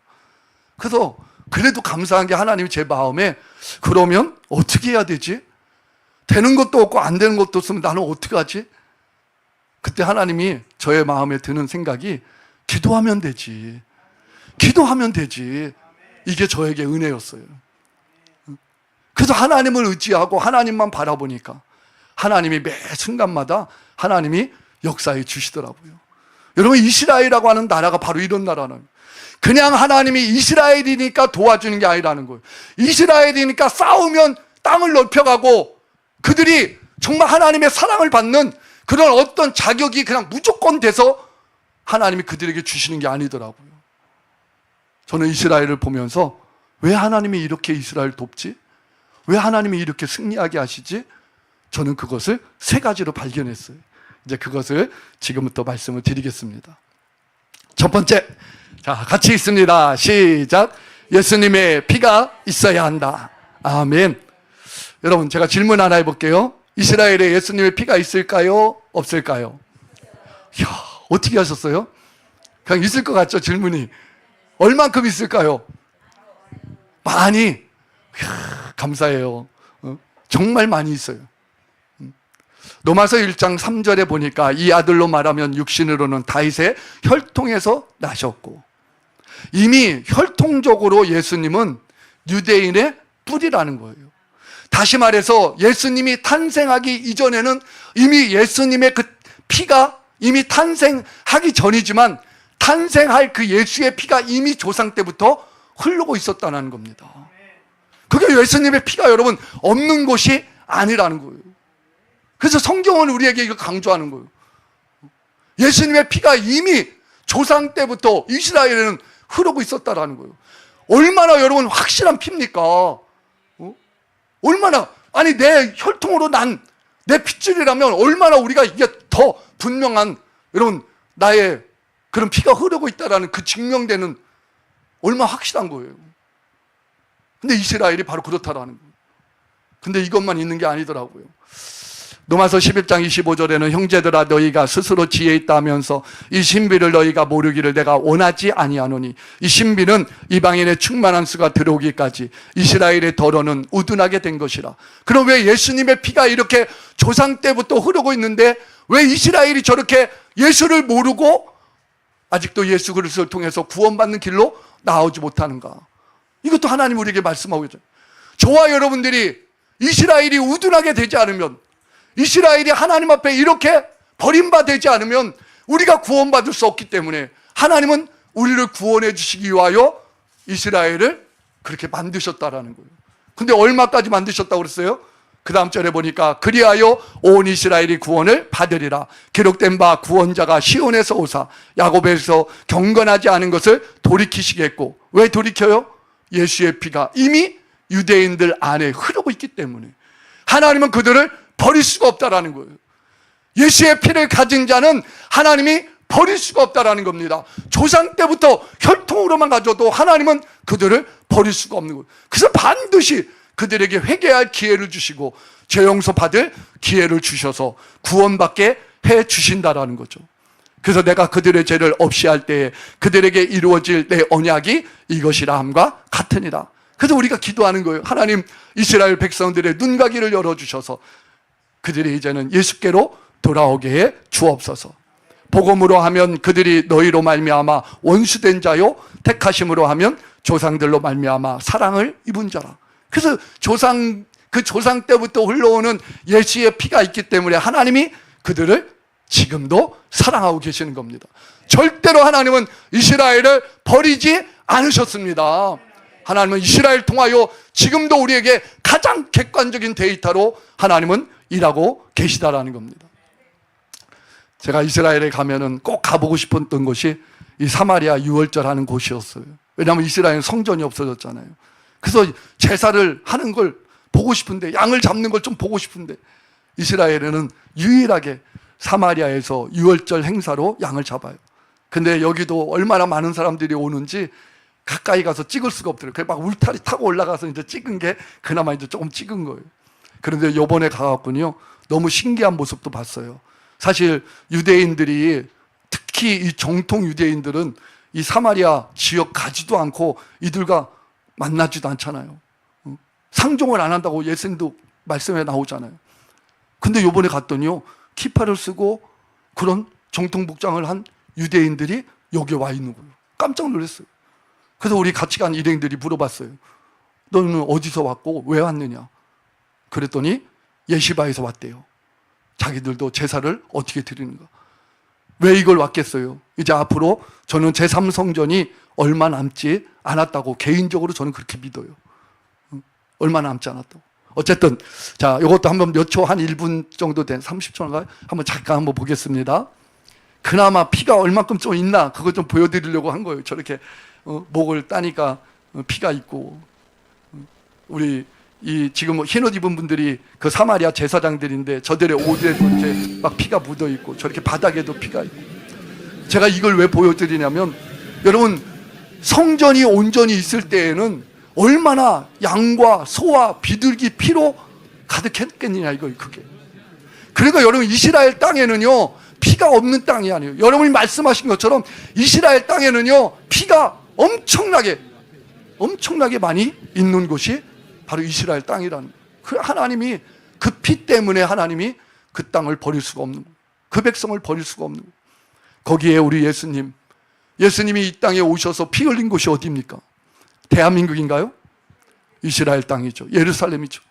그래서 그래도 감사한 게, 하나님이 제 마음에, 그러면 어떻게 해야 되지? 되는 것도 없고 안 되는 것도 없으면 나는 어떻게 하지? 그때 하나님이 저의 마음에 드는 생각이, 기도하면 되지. 기도하면 되지. 이게 저에게 은혜였어요. 그래서 하나님을 의지하고 하나님만 바라보니까 하나님이 매 순간마다 하나님이 역사해 주시더라고요. 여러분, 이스라엘이라고 하는 나라가 바로 이런 나라는, 그냥 하나님이 이스라엘이니까 도와주는 게 아니라는 거예요. 이스라엘이니까 싸우면 땅을 넓혀가고 그들이 정말 하나님의 사랑을 받는 그런 어떤 자격이 그냥 무조건 돼서 하나님이 그들에게 주시는 게 아니더라고요. 저는 이스라엘을 보면서, 왜 하나님이 이렇게 이스라엘 돕지? 왜 하나님이 이렇게 승리하게 하시지? 저는 그것을 세 가지로 발견했어요. 이제 그것을 지금부터 말씀을 드리겠습니다. 첫 번째, 자, 같이 읽습니다. 시작. 예수님의 피가 있어야 한다. 아멘. 여러분, 제가 질문 하나 해볼게요. 이스라엘에 예수님의 피가 있을까요? 없을까요? 이야, 어떻게 하셨어요? 그냥 있을 것 같죠, 질문이. 얼만큼 있을까요? 많이. 이야, 감사해요. 정말 많이 있어요. 로마서 1장 3절에 보니까 이 아들로 말하면 육신으로는 다윗의 혈통에서 나셨고, 이미 혈통적으로 예수님은 유대인의 뿌리라는 거예요. 다시 말해서 예수님이 탄생하기 이전에는 이미 예수님의 그 피가 이미 탄생하기 전이지만 탄생할 그 예수의 피가 이미 조상 때부터 흐르고 있었다는 겁니다. 그게 예수님의 피가 여러분 없는 것이 아니라는 거예요. 그래서 성경은 우리에게 이걸 강조하는 거예요. 예수님의 피가 이미 조상 때부터 이스라엘에는 흐르고 있었다라는 거예요. 얼마나 여러분 확실한 피입니까? 얼마나, 아니 내 혈통으로 난 내 핏줄이라면 얼마나 우리가 이게 더 분명한 여러분 나의 그런 피가 흐르고 있다라는 그 증명되는 얼마나 확실한 거예요. 근데 이스라엘이 바로 그렇다라는 거예요. 근데 이것만 있는 게 아니더라고요. 로마서 11장 25절에는 형제들아 너희가 스스로 지혜 있다 하면서 이 신비를 너희가 모르기를 내가 원하지 아니하노니 이 신비는 이방인의 충만한 수가 들어오기까지 이스라엘의 덜어는 우둔하게 된 것이라. 그럼 왜 예수님의 피가 이렇게 조상 때부터 흐르고 있는데 왜 이스라엘이 저렇게 예수를 모르고 아직도 예수 그리스도를 통해서 구원받는 길로 나오지 못하는가? 이것도 하나님 우리에게 말씀하고 있죠. 저와 여러분들이 이스라엘이 우둔하게 되지 않으면, 이스라엘이 하나님 앞에 이렇게 버림받지 않으면 우리가 구원받을 수 없기 때문에 하나님은 우리를 구원해 주시기 위하여 이스라엘을 그렇게 만드셨다라는 거예요. 근데 얼마까지 만드셨다고 그랬어요? 그 다음 절에 보니까 그리하여 온 이스라엘이 구원을 받으리라. 기록된 바 구원자가 시온에서 오사 야곱에서 경건하지 않은 것을 돌이키시겠고. 왜 돌이켜요? 예수의 피가 이미 유대인들 안에 흐르고 있기 때문에 하나님은 그들을 버릴 수가 없다라는 거예요. 예수의 피를 가진 자는 하나님이 버릴 수가 없다라는 겁니다. 조상 때부터 혈통으로만 가져도 하나님은 그들을 버릴 수가 없는 거예요. 그래서 반드시 그들에게 회개할 기회를 주시고 죄 용서 받을 기회를 주셔서 구원받게 해 주신다라는 거죠. 그래서 내가 그들의 죄를 없이 할 때에 그들에게 이루어질 내 언약이 이것이라 함과 같으니라. 그래서 우리가 기도하는 거예요. 하나님, 이스라엘 백성들의 눈과 귀를 열어주셔서 그들이 이제는 예수께로 돌아오게 해 주옵소서. 복음으로 하면 그들이 너희로 말미암아 원수된 자요, 택하심으로 하면 조상들로 말미암아 사랑을 입은 자라. 그래서 그 조상 때부터 흘러오는 예수의 피가 있기 때문에 하나님이 그들을 지금도 사랑하고 계시는 겁니다. 절대로 하나님은 이스라엘을 버리지 않으셨습니다. 하나님은 이스라엘 통하여 지금도 우리에게 가장 객관적인 데이터로 하나님은 일하고 계시다라는 겁니다. 제가 이스라엘에 가면은 꼭 가보고 싶었던 곳이 이 사마리아 유월절 하는 곳이었어요. 왜냐하면 이스라엘은 성전이 없어졌잖아요. 그래서 제사를 하는 걸 보고 싶은데, 양을 잡는 걸 좀 보고 싶은데, 이스라엘에는 유일하게 사마리아에서 유월절 행사로 양을 잡아요. 근데 여기도 얼마나 많은 사람들이 오는지 가까이 가서 찍을 수가 없더라고요. 그래서 막 울타리 타고 올라가서 이제 찍은 게 그나마 이제 조금 찍은 거예요. 그런데 요번에 가갖군요, 너무 신기한 모습도 봤어요. 사실 유대인들이, 특히 이 정통 유대인들은 이 사마리아 지역 가지도 않고 이들과 만나지도 않잖아요. 상종을 안 한다고 예수님도 말씀에 나오잖아요. 근데 요번에 갔더니요, 키파를 쓰고 그런 정통 복장을 한 유대인들이 여기 와 있는 거예요. 깜짝 놀랐어요. 그래서 우리 같이 간 일행들이 물어봤어요. 너는 어디서 왔고 왜 왔느냐? 그랬더니 예시바에서 왔대요. 자기들도 제사를 어떻게 드리는가? 왜 이걸 왔겠어요? 이제 앞으로 저는 제3성전이 얼마 남지 않았다고 개인적으로 저는 그렇게 믿어요. 얼마 남지 않았다고. 어쨌든 자, 이것도 한번 몇 초, 한 1분 정도 된, 30초인가요? 한번 잠깐 한번 보겠습니다. 그나마 피가 얼만큼 좀 있나 그거 좀 보여드리려고 한 거예요. 저렇게 목을 따니까 피가 있고. 우리 이 지금 흰옷 입은 분들이 그 사마리아 제사장들인데 저들의 옷에도 이렇게 막 피가 묻어 있고 저렇게 바닥에도 피가 있고. 제가 이걸 왜 보여드리냐면, 여러분 성전이 온전히 있을 때에는 얼마나 양과 소와 비둘기 피로 가득했겠느냐 이거 그게. 그러니까 여러분 이스라엘 땅에는요 피가 없는 땅이 아니에요. 여러분이 말씀하신 것처럼 이스라엘 땅에는요 피가 엄청나게 많이 있는 곳이 바로 이스라엘 땅이라는 거예요. 그 하나님이 그 피 때문에 하나님이 그 땅을 버릴 수가 없는 거예요. 그 백성을 버릴 수가 없는 거예요. 거기에 우리 예수님이 이 땅에 오셔서 피 흘린 곳이 어디입니까? 대한민국인가요? 이스라엘 땅이죠. 예루살렘이죠.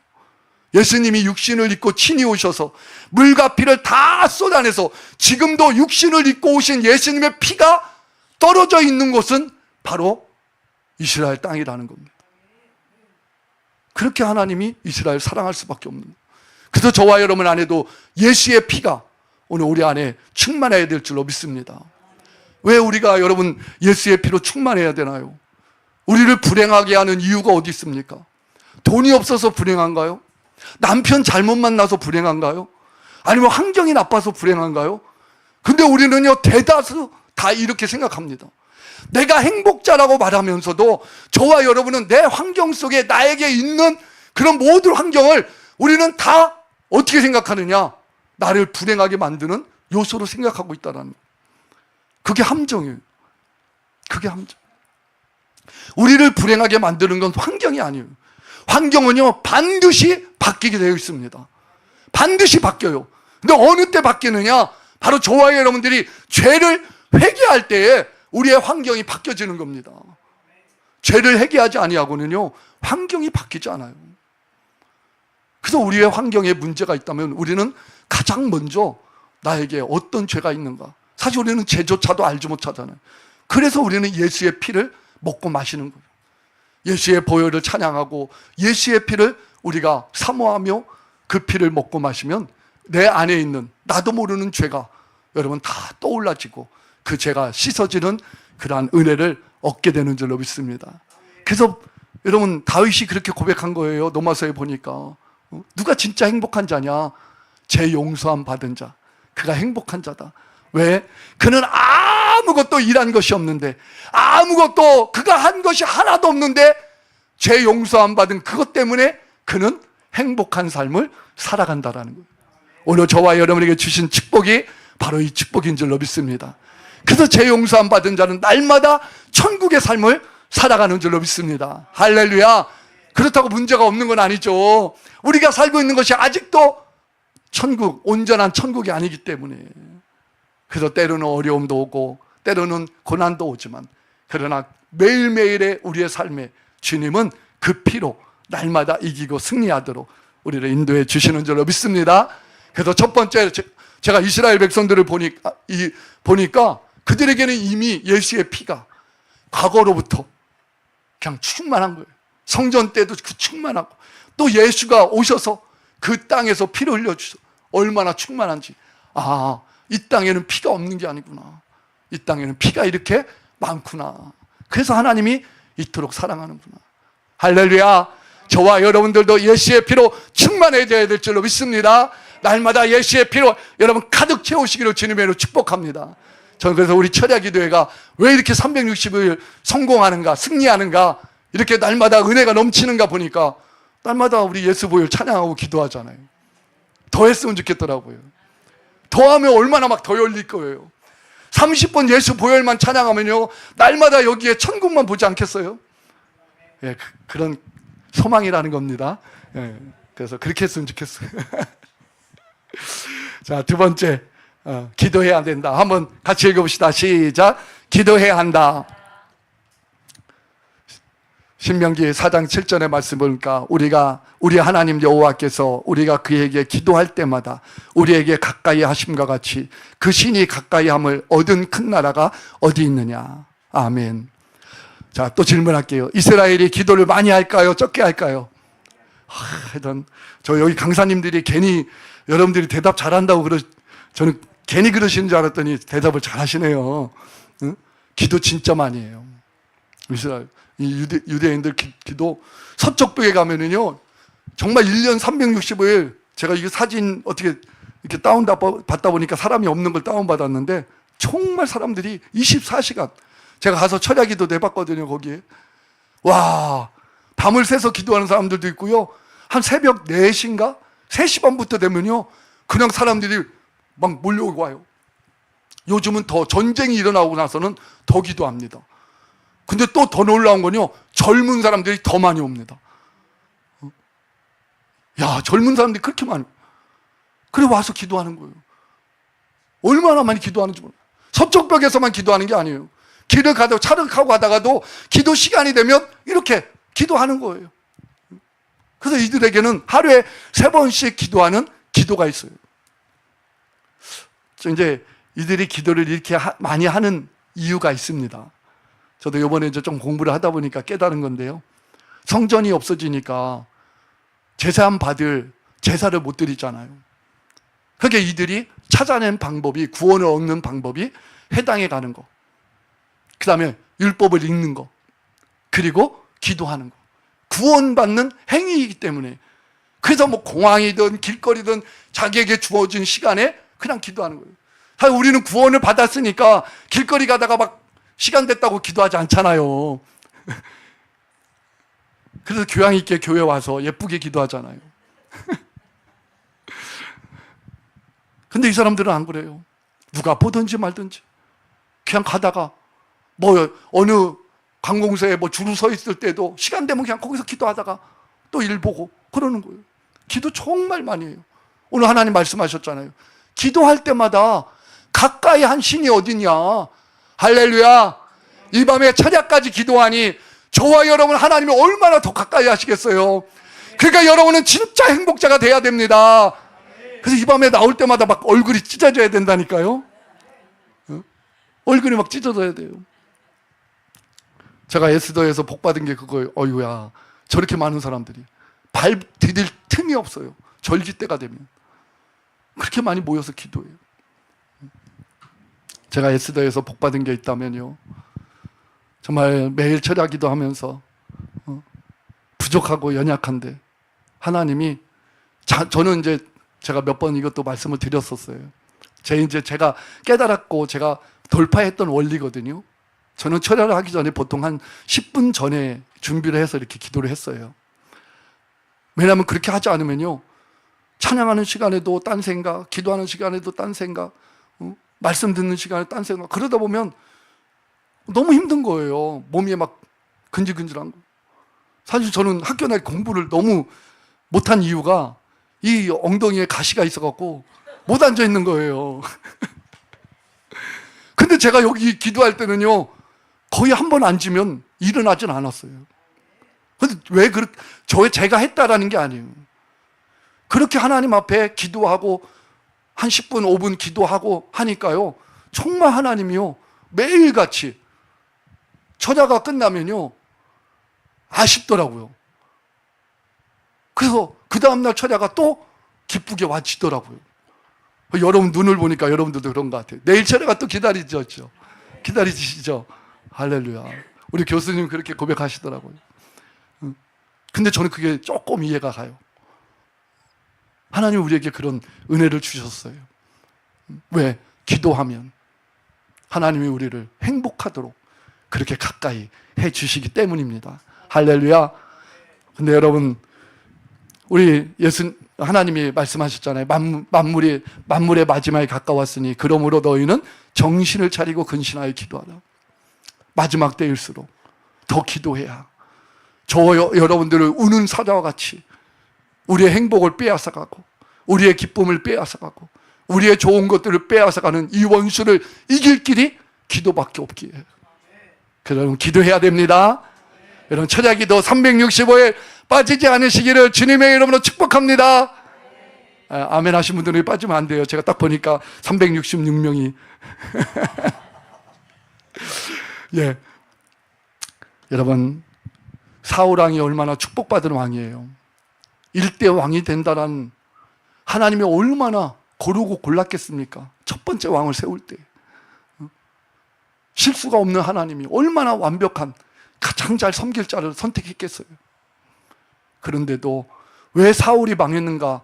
예수님이 육신을 입고 친히 오셔서 물과 피를 다 쏟아내서 지금도 육신을 입고 오신 예수님의 피가 떨어져 있는 곳은 바로 이스라엘 땅이라는 겁니다. 그렇게 하나님이 이스라엘 사랑할 수밖에 없는 거예요. 그래서 저와 여러분 안에도 예수의 피가 오늘 우리 안에 충만해야 될 줄로 믿습니다. 왜 우리가 여러분 예수의 피로 충만해야 되나요? 우리를 불행하게 하는 이유가 어디 있습니까? 돈이 없어서 불행한가요? 남편 잘못 만나서 불행한가요? 아니면 환경이 나빠서 불행한가요? 근데 우리는요 대다수 다 이렇게 생각합니다. 내가 행복자라고 말하면서도 저와 여러분은 내 환경 속에 나에게 있는 그런 모든 환경을 우리는 다 어떻게 생각하느냐? 나를 불행하게 만드는 요소로 생각하고 있다는 거예요. 그게 함정이에요. 그게 함정. 우리를 불행하게 만드는 건 환경이 아니에요. 환경은요 반드시 바뀌게 되어 있습니다. 반드시 바뀌어요. 근데 어느 때 바뀌느냐? 바로 저와 여러분들이 죄를 회개할 때에 우리의 환경이 바뀌어지는 겁니다. 죄를 회개하지 아니하고는요 환경이 바뀌지 않아요. 그래서 우리의 환경에 문제가 있다면 우리는 가장 먼저 나에게 어떤 죄가 있는가, 사실 우리는 죄조차도 알지 못하잖아요. 그래서 우리는 예수의 피를 먹고 마시는 거예요. 예수의 보혈을 찬양하고 예수의 피를 우리가 사모하며 그 피를 먹고 마시면 내 안에 있는 나도 모르는 죄가 여러분 다 떠올라지고 그 죄가 씻어지는 그러한 은혜를 얻게 되는 줄로 믿습니다. 그래서 여러분 다윗이 그렇게 고백한 거예요. 로마서에 보니까 누가 진짜 행복한 자냐? 죄 용서함 받은 자, 그가 행복한 자다. 왜? 그는 아무것도 일한 것이 없는데, 아무것도 그가 한 것이 하나도 없는데 죄 용서함 받은 그것 때문에 그는 행복한 삶을 살아간다라는 거예요. 오늘 저와 여러분에게 주신 축복이 바로 이 축복인 줄로 믿습니다. 그래서 죄 용서함 받은 자는 날마다 천국의 삶을 살아가는 줄로 믿습니다. 할렐루야. 그렇다고 문제가 없는 건 아니죠. 우리가 살고 있는 것이 아직도 천국, 온전한 천국이 아니기 때문에. 그래서 때로는 어려움도 오고 때로는 고난도 오지만, 그러나 매일매일의 우리의 삶에 주님은 그 피로 날마다 이기고 승리하도록 우리를 인도해 주시는 줄로 믿습니다. 그래서 첫 번째, 제가 이스라엘 백성들을 보니까 그들에게는 이미 예수의 피가 과거로부터 그냥 충만한 거예요. 성전 때도 그 충만하고, 또 예수가 오셔서 그 땅에서 피를 흘려주셔서 얼마나 충만한지, 이 땅에는 피가 없는 게 아니구나, 이 땅에는 피가 이렇게 많구나. 그래서 하나님이 이토록 사랑하는구나. 할렐루야. 저와 여러분들도 예수의 피로 충만해져야 될 줄로 믿습니다. 날마다 예수의 피로 여러분 가득 채우시기를 주님의 이름으로 축복합니다. 저는 그래서 우리 철야기도회가 왜 이렇게 360일 성공하는가, 승리하는가, 이렇게 날마다 은혜가 넘치는가 보니까 날마다 우리 예수 보혈 찬양하고 기도하잖아요. 더 했으면 좋겠더라고요. 더 하면 얼마나 막 더 열릴 거예요. 30번 예수 보혈만 찬양하면요 날마다 여기에 천국만 보지 않겠어요? 예, 그런 소망이라는 겁니다. 예, 그래서 그렇게 했으면 좋겠어요. 자, 두 번째, 기도해야 된다. 한번 같이 읽어봅시다. 시작. 기도해야 한다. 신명기 4장 7절의 말씀 보니까 우리 하나님 여호와께서 우리가 그에게 기도할 때마다 우리에게 가까이 하심과 같이 그 신이 가까이 함을 얻은 큰 나라가 어디 있느냐. 아멘. 자, 또 질문할게요. 이스라엘이 기도를 많이 할까요? 적게 할까요? 저 여기 강사님들이 괜히 여러분들이 대답 잘한다고 저는 괜히 그러시는 줄 알았더니 대답을 잘 하시네요. 응? 기도 진짜 많이 해요. 이스라엘, 이 유대인들 기도, 서쪽벽에 가면은요, 정말 1년 365일, 제가 이거 사진 어떻게 이렇게 받다 보니까 사람이 없는 걸 다운받았는데, 정말 사람들이 24시간, 제가 가서 철야기도 내봤거든요, 거기에. 와, 밤을 새서 기도하는 사람들도 있고요, 한 새벽 4시인가? 3시 반부터 되면요 그냥 사람들이 막 몰려오고 와요. 요즘은 더 전쟁이 일어나고 나서는 더 기도합니다. 근데 또 더 놀라운 건요 젊은 사람들이 더 많이 옵니다. 야, 젊은 사람들이 그렇게 많아요. 그래 와서 기도하는 거예요. 얼마나 많이 기도하는지 몰라요. 서쪽벽에서만 기도하는 게 아니에요. 길을 가다가 차를 타고 가다가도 기도 시간이 되면 이렇게 기도하는 거예요. 그래서 이들에게는 하루에 3번씩 기도하는 기도가 있어요. 이제 이들이 기도를 이렇게 많이 하는 이유가 있습니다. 저도 이번에 이제 좀 공부를 하다 보니까 깨달은 건데요. 성전이 없어지니까 제사함 받을 제사를 못 드리잖아요. 그러니까 이들이 찾아낸 방법이, 구원을 얻는 방법이 회당에 가는 거, 그 다음에 율법을 읽는 거, 그리고 기도하는 거. 구원받는 행위이기 때문에. 그래서 뭐 공항이든 길거리든 자기에게 주어진 시간에 그냥 기도하는 거예요. 사실 우리는 구원을 받았으니까 길거리 가다가 막 시간 됐다고 기도하지 않잖아요. 그래서 교양 있게 교회 와서 예쁘게 기도하잖아요. 근데 이 사람들은 안 그래요. 누가 보든지 말든지 그냥 가다가 뭐 어느 관공서에 뭐 줄을 서 있을 때도 시간 되면 그냥 거기서 기도하다가 또 일 보고 그러는 거예요. 기도 정말 많이 해요. 오늘 하나님 말씀하셨잖아요. 기도할 때마다 가까이 한 신이 어디냐. 할렐루야. 이 밤에 철야까지 기도하니 저와 여러분 하나님이 얼마나 더 가까이 하시겠어요. 그러니까 여러분은 진짜 행복자가 돼야 됩니다. 그래서 이 밤에 나올 때마다 막 얼굴이 찢어져야 된다니까요. 얼굴이 막 찢어져야 돼요. 제가 에스더에서 복 받은 게 그거예요. 어휴야, 저렇게 많은 사람들이 발 디딜 틈이 없어요. 절기 때가 되면 그렇게 많이 모여서 기도해요. 제가 에스더에서 복 받은 게 있다면요, 정말 매일 철야 기도하면서 부족하고 연약한데 하나님이 저는 이제 제가 몇 번 이것도 말씀을 드렸었어요. 제가 깨달았고 제가 돌파했던 원리거든요. 저는 철야를 하기 전에 보통 한 10분 전에 준비를 해서 이렇게 기도를 했어요. 왜냐하면 그렇게 하지 않으면요, 찬양하는 시간에도 딴 생각, 기도하는 시간에도 딴 생각, 말씀 듣는 시간에 딴 생각, 그러다 보면 너무 힘든 거예요. 몸이 막 근질근질한 거. 사실 저는 학교 날 공부를 너무 못한 이유가 이 엉덩이에 가시가 있어갖고 못 앉아 있는 거예요. 근데 제가 여기 기도할 때는요, 거의 한 번 앉으면 일어나진 않았어요. 근데 왜 제가 했다라는 게 아니에요. 그렇게 하나님 앞에 기도하고 한 10분, 5분 기도하고 하니까요, 정말 하나님이요, 매일같이 철야가 끝나면요, 아쉽더라고요. 그래서 그 다음날 철야가 또 기쁘게 와지더라고요. 여러분 눈을 보니까 여러분들도 그런 것 같아요. 내일 철야가 또 기다리시죠? 할렐루야. 우리 교수님 그렇게 고백하시더라고요. 근데 저는 그게 조금 이해가 가요. 하나님 우리에게 그런 은혜를 주셨어요. 왜? 기도하면 하나님이 우리를 행복하도록 그렇게 가까이 해 주시기 때문입니다. 할렐루야. 근데 여러분, 우리 하나님이 말씀하셨잖아요. 만물의 마지막이 가까웠으니 그러므로 너희는 정신을 차리고 근신하여 기도하라. 마지막 때일수록 더 기도해야 저와 여러분들을 우는 사자와 같이 우리의 행복을 빼앗아가고 우리의 기쁨을 빼앗아가고 우리의 좋은 것들을 빼앗아가는 이 원수를 이길 길이 기도밖에 없기에. 그래서 여러분 기도해야 됩니다. 여러분 철야기도 365일 빠지지 않으시기를 주님의 이름으로 축복합니다. 아멘 하신 분들은 빠지면 안 돼요. 제가 딱 보니까 366명이 예. 여러분, 사울왕이 얼마나 축복받은 왕이에요. 일대 왕이 된다란 하나님이 얼마나 고르고 골랐겠습니까? 첫 번째 왕을 세울 때 실수가 없는 하나님이 얼마나 완벽한 가장 잘 섬길 자를 선택했겠어요. 그런데도 왜 사울이 망했는가,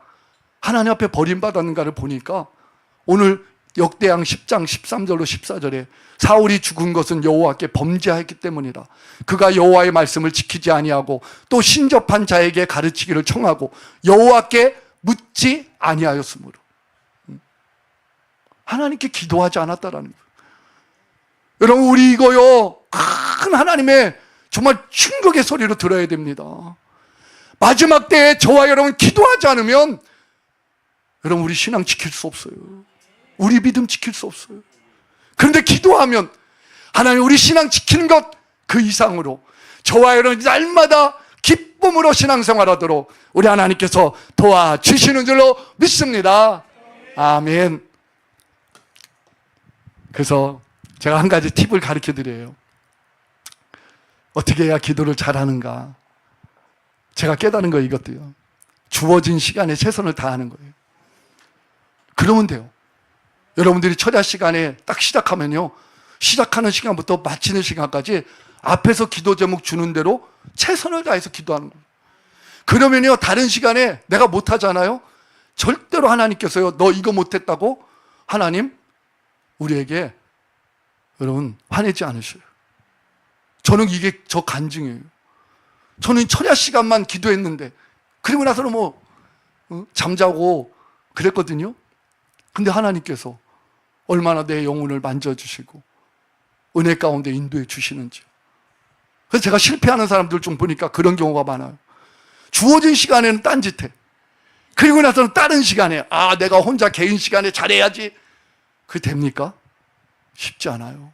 하나님 앞에 버림받았는가를 보니까 오늘 역대양 10장 13절로 14절에 사울이 죽은 것은 여호와께 범죄하였기 때문이라. 그가 여호와의 말씀을 지키지 아니하고 또 신접한 자에게 가르치기를 청하고 여호와께 묻지 아니하였으므로. 하나님께 기도하지 않았다라는 거예요. 여러분, 우리 이거요, 큰 하나님의 정말 충격의 소리로 들어야 됩니다. 마지막 때에 저와 여러분 기도하지 않으면 여러분 우리 신앙 지킬 수 없어요. 우리 믿음 지킬 수 없어요. 그런데 기도하면 하나님 우리 신앙 지키는 것 그 이상으로 저와 여러분 날마다 기쁨으로 신앙생활하도록 우리 하나님께서 도와주시는 줄로 믿습니다. 아멘. 그래서 제가 한 가지 팁을 가르쳐 드려요. 어떻게 해야 기도를 잘하는가. 제가 깨달은 거 이것도요. 주어진 시간에 최선을 다하는 거예요. 그러면 돼요. 여러분들이 철야 시간에 딱 시작하면요, 시작하는 시간부터 마치는 시간까지 앞에서 기도 제목 주는 대로 최선을 다해서 기도하는 거예요. 그러면요, 다른 시간에 내가 못하잖아요. 절대로 하나님께서요, 너 이거 못했다고 하나님 우리에게 여러분 화내지 않으셔요. 저는 이게 저 간증이에요. 저는 철야 시간만 기도했는데 그리고 나서는 뭐 잠자고 그랬거든요. 근데 하나님께서 얼마나 내 영혼을 만져주시고 은혜 가운데 인도해 주시는지. 그래서 제가 실패하는 사람들 좀 보니까 그런 경우가 많아요. 주어진 시간에는 딴짓해. 그리고 나서는 다른 시간에 내가 혼자 개인 시간에 잘해야지. 그게 됩니까? 쉽지 않아요.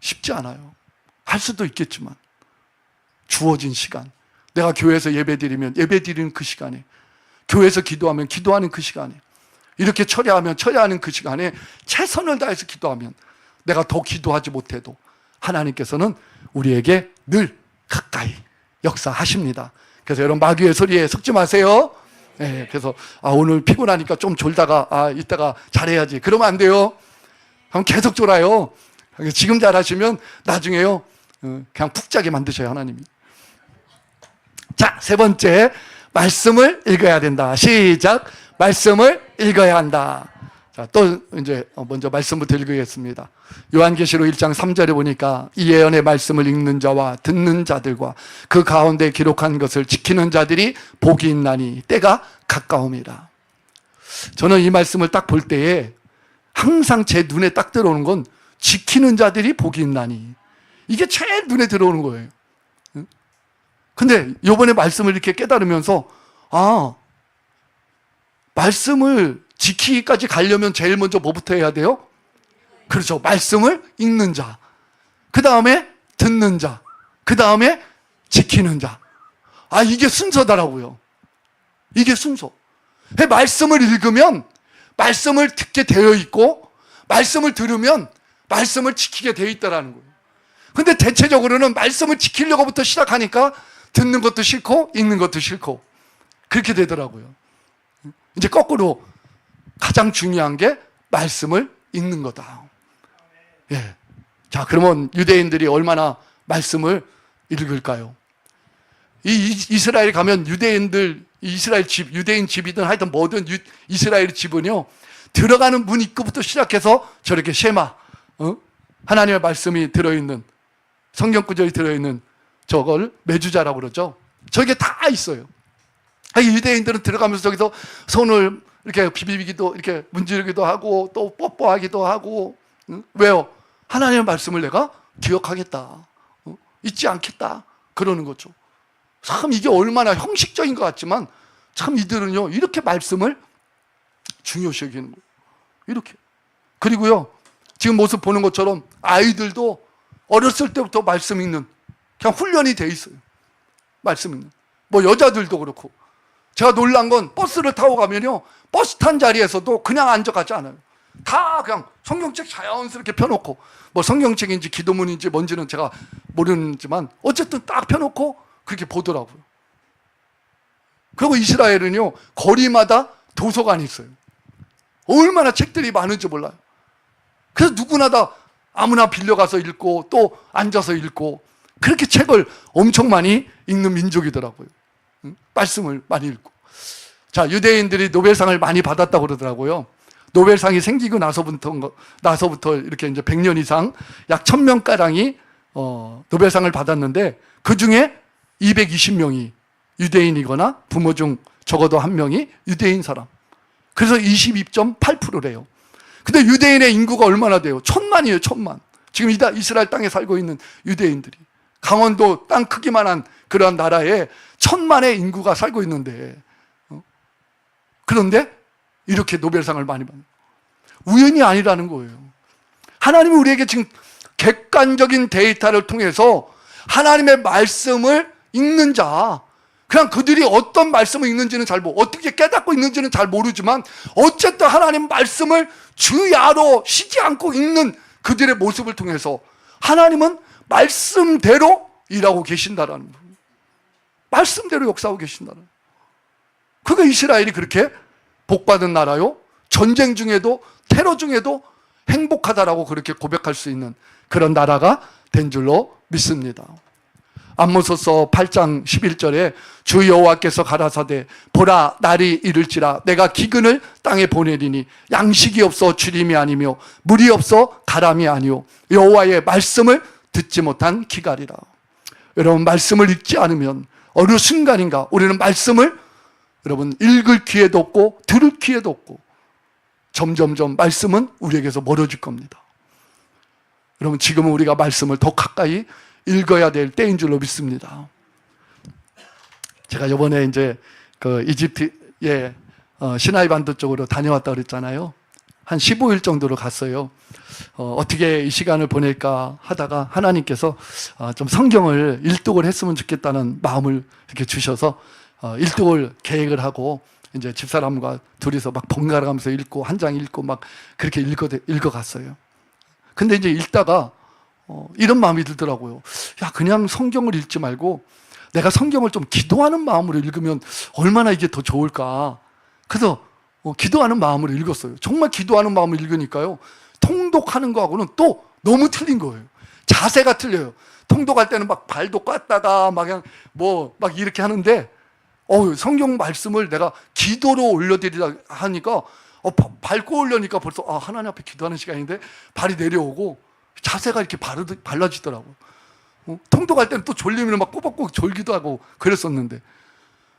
쉽지 않아요. 할 수도 있겠지만 주어진 시간, 내가 교회에서 예배드리면 예배드리는 그 시간에, 교회에서 기도하면 기도하는 그 시간에, 이렇게 처리하면 처리하는 그 시간에 최선을 다해서 기도하면 내가 더 기도하지 못해도 하나님께서는 우리에게 늘 가까이 역사하십니다. 그래서 여러분 마귀의 소리에 속지 마세요. 네, 그래서 오늘 피곤하니까 좀 졸다가 이따가 잘해야지 그러면 안 돼요. 그럼 계속 졸아요. 지금 잘하시면 나중에요 그냥 푹 자게 만드셔요, 하나님이. 자, 세 번째, 말씀을 읽어야 된다. 시작. 말씀을 읽어야 한다. 자, 또 이제 먼저 말씀부터 읽겠습니다. 요한계시록 1장 3절에 보니까 이 예언의 말씀을 읽는 자와 듣는 자들과 그 가운데 기록한 것을 지키는 자들이 복이 있나니 때가 가까움이라. 저는 이 말씀을 딱 볼 때에 항상 제 눈에 딱 들어오는 건 지키는 자들이 복이 있나니, 이게 제일 눈에 들어오는 거예요. 근데 이번에 말씀을 이렇게 깨달으면서 말씀을 지키기까지 가려면 제일 먼저 뭐부터 해야 돼요? 그렇죠. 말씀을 읽는 자, 그 다음에 듣는 자, 그 다음에 지키는 자. 이게 순서더라고요. 이게 순서. 말씀을 읽으면 말씀을 듣게 되어 있고, 말씀을 들으면 말씀을 지키게 되어 있다는 거예요. 근데 대체적으로는 말씀을 지키려고부터 시작하니까 듣는 것도 싫고 읽는 것도 싫고 그렇게 되더라고요. 이제 거꾸로 가장 중요한 게 말씀을 읽는 거다. 예. 자, 그러면 유대인들이 얼마나 말씀을 읽을까요? 이스라엘 가면 유대인들, 이스라엘 집, 유대인 집이든 하여튼 뭐든 이스라엘 집은요, 들어가는 문 입구부터 시작해서 저렇게 쉐마, 하나님의 말씀이 들어있는, 성경 구절이 들어있는 저걸 메주자라고 그러죠. 저게 다 있어요. 유대인들은 들어가면서 저기서 손을 이렇게 비비기도, 이렇게 문지르기도 하고 또 뽀뽀하기도 하고. 왜요? 하나님의 말씀을 내가 기억하겠다, 잊지 않겠다 그러는 거죠. 참 이게 얼마나 형식적인 것 같지만 참 이들은요 이렇게 말씀을 중요시 여기는 거예요. 이렇게. 그리고요 지금 모습 보는 것처럼 아이들도 어렸을 때부터 말씀 읽는 그냥 훈련이 돼 있어요. 말씀 읽는. 뭐 여자들도 그렇고. 제가 놀란 건 버스를 타고 가면요 버스 탄 자리에서도 그냥 앉아가지 않아요. 다 그냥 성경책 자연스럽게 펴놓고, 뭐 성경책인지 기도문인지 뭔지는 제가 모르지만 어쨌든 딱 펴놓고 그렇게 보더라고요. 그리고 이스라엘은요 거리마다 도서관이 있어요. 얼마나 책들이 많은지 몰라요. 그래서 누구나 다 아무나 빌려가서 읽고 또 앉아서 읽고 그렇게 책을 엄청 많이 읽는 민족이더라고요. 말씀을 많이 읽고. 자, 유대인들이 노벨상을 많이 받았다고 그러더라고요. 노벨상이 생기고 나서부터 이렇게 이제 100년 이상 약 1000명가량이 노벨상을 받았는데 그 중에 220명이 유대인이거나 부모 중 적어도 한 명이 유대인 사람. 그래서 22.8%래요. 근데 유대인의 인구가 얼마나 돼요? 1,000만이에요, 1,000만. 지금 이스라엘 땅에 살고 있는 유대인들이. 강원도 땅 크기만한 그러한 나라에 1,000만의 인구가 살고 있는데, 그런데 이렇게 노벨상을 많이 받는 우연이 아니라는 거예요. 하나님이 우리에게 지금 객관적인 데이터를 통해서 하나님의 말씀을 읽는 자, 그냥 그들이 어떤 말씀을 읽는지는 어떻게 깨닫고 있는지는 잘 모르지만 어쨌든 하나님 말씀을 주야로 쉬지 않고 읽는 그들의 모습을 통해서 하나님은 말씀대로 일하고 계신다라는 거예요. 말씀대로 역사하고 계신다는 거예요. 그러니까 이스라엘이 그렇게 복받은 나라요, 전쟁 중에도 테러 중에도 행복하다라고 그렇게 고백할 수 있는 그런 나라가 된 줄로 믿습니다. 아모스서 8장 11절에 주 여호와께서 가라사대 보라 날이 이를지라 내가 기근을 땅에 보내리니 양식이 없어 주림이 아니며 물이 없어 가람이 아니오 여호와의 말씀을 듣지 못한 기갈이라. 여러분, 말씀을 읽지 않으면 어느 순간인가 우리는 말씀을 여러분 읽을 기회도 없고 들을 기회도 없고 점점점 말씀은 우리에게서 멀어질 겁니다. 여러분, 지금은 우리가 말씀을 더 가까이 읽어야 될 때인 줄로 믿습니다. 제가 이번에 이제 그 이집트의 시나이 반도 쪽으로 다녀왔다 그랬잖아요. 한 15일 정도로 갔어요. 어떻게 이 시간을 보낼까 하다가 하나님께서 좀 성경을 일독을 했으면 좋겠다는 마음을 이렇게 주셔서 일독을 계획을 하고 이제 집사람과 둘이서 막 번갈아 가면서 읽고 한 장 읽고 막 그렇게 읽어갔어요. 근데 이제 읽다가 이런 마음이 들더라고요. 야, 그냥 성경을 읽지 말고 내가 성경을 좀 기도하는 마음으로 읽으면 얼마나 이게 더 좋을까. 그래서 기도하는 마음으로 읽었어요. 정말 기도하는 마음으로 읽으니까요, 통독하는 거하고는 또 너무 틀린 거예요. 자세가 틀려요. 통독할 때는 막 발도 꽈다가 막 그냥 막 이렇게 하는데 성경 말씀을 내가 기도로 올려드리다 하니까 밟고 올려니까 벌써 하나님 앞에 기도하는 시간인데 발이 내려오고 자세가 이렇게 발라지더라고요. 통독할 때는 또 졸리면 막 꼬박꼬박 졸기도 하고 그랬었는데,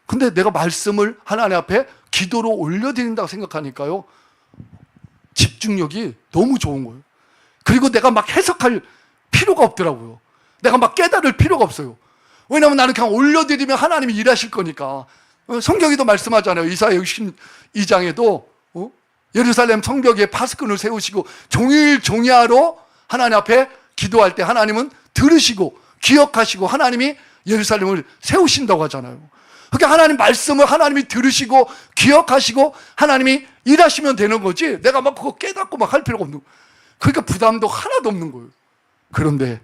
근데 내가 말씀을 하나님 앞에 기도로 올려드린다고 생각하니까요, 집중력이 너무 좋은 거예요. 그리고 내가 막 해석할 필요가 없더라고요. 내가 막 깨달을 필요가 없어요. 왜냐하면 나는 그냥 올려드리면 하나님이 일하실 거니까. 성경에도 말씀하잖아요. 이사야 62장에도 예루살렘 성벽에 파수꾼을 세우시고 종일 종야로 하나님 앞에 기도할 때 하나님은 들으시고 기억하시고 하나님이 예루살렘을 세우신다고 하잖아요. 그러니까 하나님 말씀을 하나님이 들으시고 기억하시고 하나님이 일하시면 되는 거지, 내가 막 그거 깨닫고 막 할 필요가 없는 거예요. 그러니까 부담도 하나도 없는 거예요. 그런데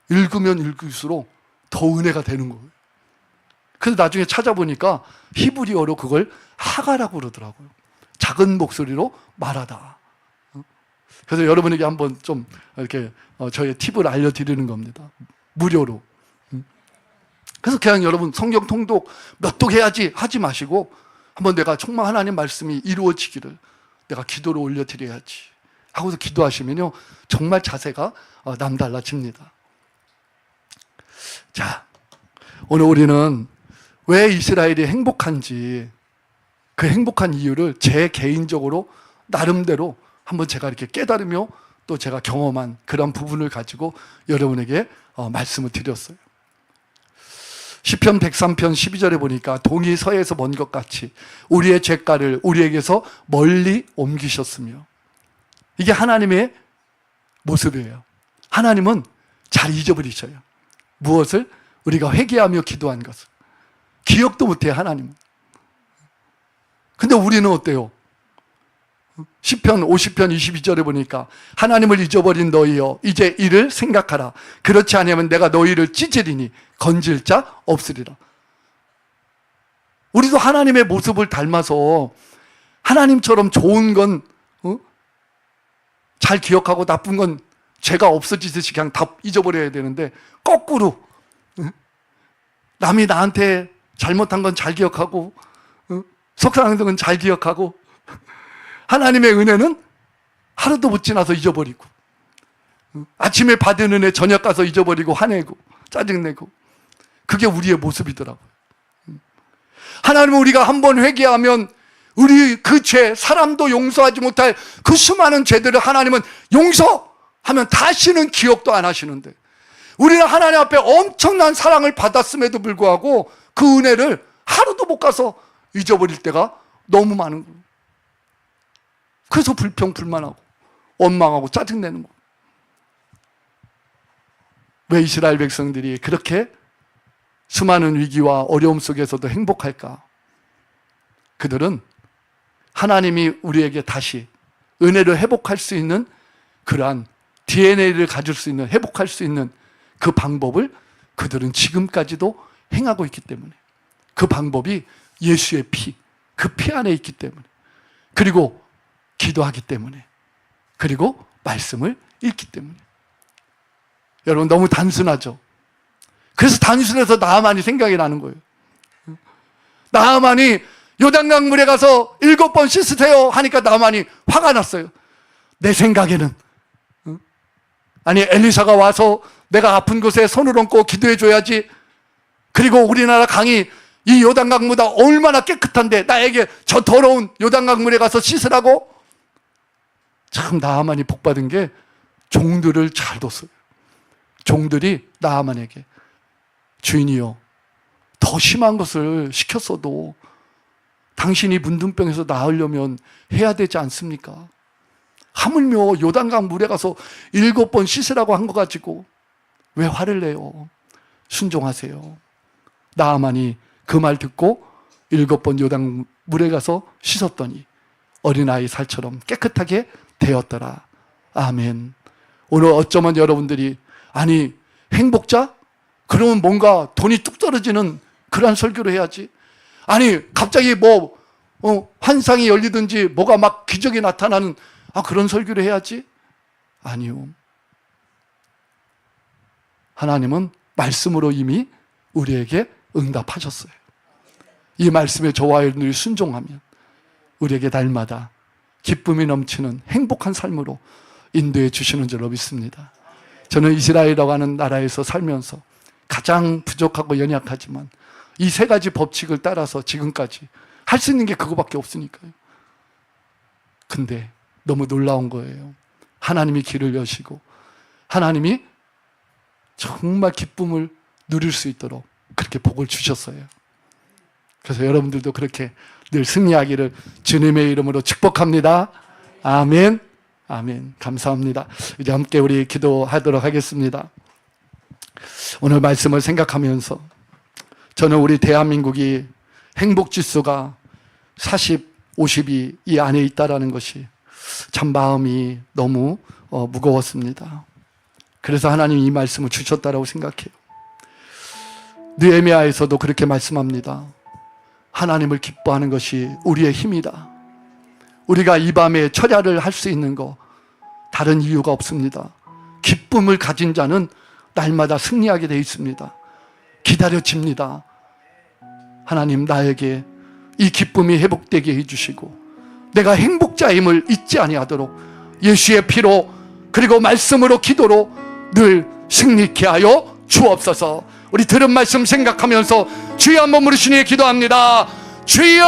읽으면 읽을수록 더 은혜가 되는 거예요. 그래서 나중에 찾아보니까 히브리어로 그걸 하가라고 그러더라고요. 작은 목소리로 말하다. 그래서 여러분에게 한번 좀 이렇게 저의 팁을 알려드리는 겁니다. 무료로. 그래서 그냥 여러분 성경 통독 몇 독 해야지 하지 마시고 한번 내가 정말 하나님 말씀이 이루어지기를 내가 기도로 올려드려야지 하고서 기도하시면요, 정말 자세가 남달라집니다. 자, 오늘 우리는 왜 이스라엘이 행복한지, 그 행복한 이유를 제 개인적으로 나름대로 한번 제가 이렇게 깨달으며 또 제가 경험한 그런 부분을 가지고 여러분에게 말씀을 드렸어요. 시편 103편 12절에 보니까 동이 서에서 먼 것 같이 우리의 죄가를 우리에게서 멀리 옮기셨으며, 이게 하나님의 모습이에요. 하나님은 잘 잊어버리셔요. 무엇을? 우리가 회개하며 기도한 것을 기억도 못해요, 하나님은. 근데 우리는 어때요? 시편 50편 22절에 보니까 하나님을 잊어버린 너희여 이제 이를 생각하라. 그렇지 않으면 내가 너희를 찢으리니 건질 자 없으리라. 우리도 하나님의 모습을 닮아서 하나님처럼 좋은 건 잘 기억하고 나쁜 건 죄가 없어지듯이 그냥 다 잊어버려야 되는데, 거꾸로 남이 나한테 잘못한 건 잘 기억하고 속상한 건 잘 기억하고, 하나님의 은혜는 하루도 못 지나서 잊어버리고, 아침에 받은 은혜 저녁 가서 잊어버리고 화내고 짜증내고, 그게 우리의 모습이더라고요. 하나님은 우리가 한번 회개하면 우리 그 죄, 사람도 용서하지 못할 그 수많은 죄들을 하나님은 용서하면 다시는 기억도 안 하시는데, 우리는 하나님 앞에 엄청난 사랑을 받았음에도 불구하고 그 은혜를 하루도 못 가서 잊어버릴 때가 너무 많은 거예요. 그래서 불평불만하고 원망하고 짜증내는 거예요. 왜 이스라엘 백성들이 그렇게 수많은 위기와 어려움 속에서도 행복할까? 그들은 하나님이 우리에게 다시 은혜를 회복할 수 있는 그러한 DNA를 가질 수 있는, 회복할 수 있는 그 방법을 그들은 지금까지도 행하고 있기 때문에, 그 방법이 예수의 피, 그 피 안에 있기 때문에, 그리고 기도하기 때문에, 그리고 말씀을 읽기 때문에. 여러분, 너무 단순하죠? 그래서 단순해서 나아만이 생각이 나는 거예요. 나아만이 요단강 물에 가서 7번 씻으세요 하니까 나아만이 화가 났어요. 내 생각에는 아니, 엘리사가 와서 내가 아픈 곳에 손을 얹고 기도해 줘야지. 그리고 우리나라 강이 이 요단강보다 얼마나 깨끗한데 나에게 저 더러운 요단강 물에 가서 씻으라고? 참 나아만이 복받은 게 종들을 잘 뒀어요. 종들이 나아만에게, 주인이여, 더 심한 것을 시켰어도 당신이 문둥병에서 나으려면 해야 되지 않습니까? 하물며 요단강 물에 가서 7번 씻으라고 한 거 가지고 왜 화를 내요? 순종하세요. 나아만이 그 말 듣고 7번 요단 물에 가서 씻었더니 어린아이 살처럼 깨끗하게 되었더라. 아멘. 오늘 어쩌면 여러분들이, 아니, 행복자? 그러면 뭔가 돈이 뚝 떨어지는 그러한 설교를 해야지. 아니, 갑자기 환상이 열리든지 뭐가 막 기적이 나타나는 그런 설교를 해야지. 아니요. 하나님은 말씀으로 이미 우리에게 응답하셨어요. 이 말씀에 저와 여러분들이 순종하면 우리에게 날마다 기쁨이 넘치는 행복한 삶으로 인도해 주시는 줄로 믿습니다. 저는 이스라엘이라고 하는 나라에서 살면서 가장 부족하고 연약하지만 이 3가지 법칙을 따라서 지금까지 할 수 있는 게 그거밖에 없으니까요. 근데 너무 놀라운 거예요. 하나님이 길을 여시고 하나님이 정말 기쁨을 누릴 수 있도록 그렇게 복을 주셨어요. 그래서 여러분들도 그렇게 늘 승리하기를 주님의 이름으로 축복합니다. 아멘. 아멘. 감사합니다. 이제 함께 우리 기도하도록 하겠습니다. 오늘 말씀을 생각하면서 저는 우리 대한민국이 행복지수가 40, 50이 이 안에 있다는 것이 참 마음이 너무 무거웠습니다. 그래서 하나님이 이 말씀을 주셨다라고 생각해요. 느헤미야에서도 그렇게 말씀합니다. 하나님을 기뻐하는 것이 우리의 힘이다. 우리가 이 밤에 철야를 할 수 있는 거 다른 이유가 없습니다. 기쁨을 가진 자는 날마다 승리하게 되어 있습니다. 기다려집니다. 하나님, 나에게 이 기쁨이 회복되게 해주시고 내가 행복자임을 잊지 아니하도록 예수의 피로 그리고 말씀으로 기도로 늘 승리케 하여 주옵소서. 우리 들은 말씀 생각하면서 주여 한번 부르시니 기도합니다. 주여!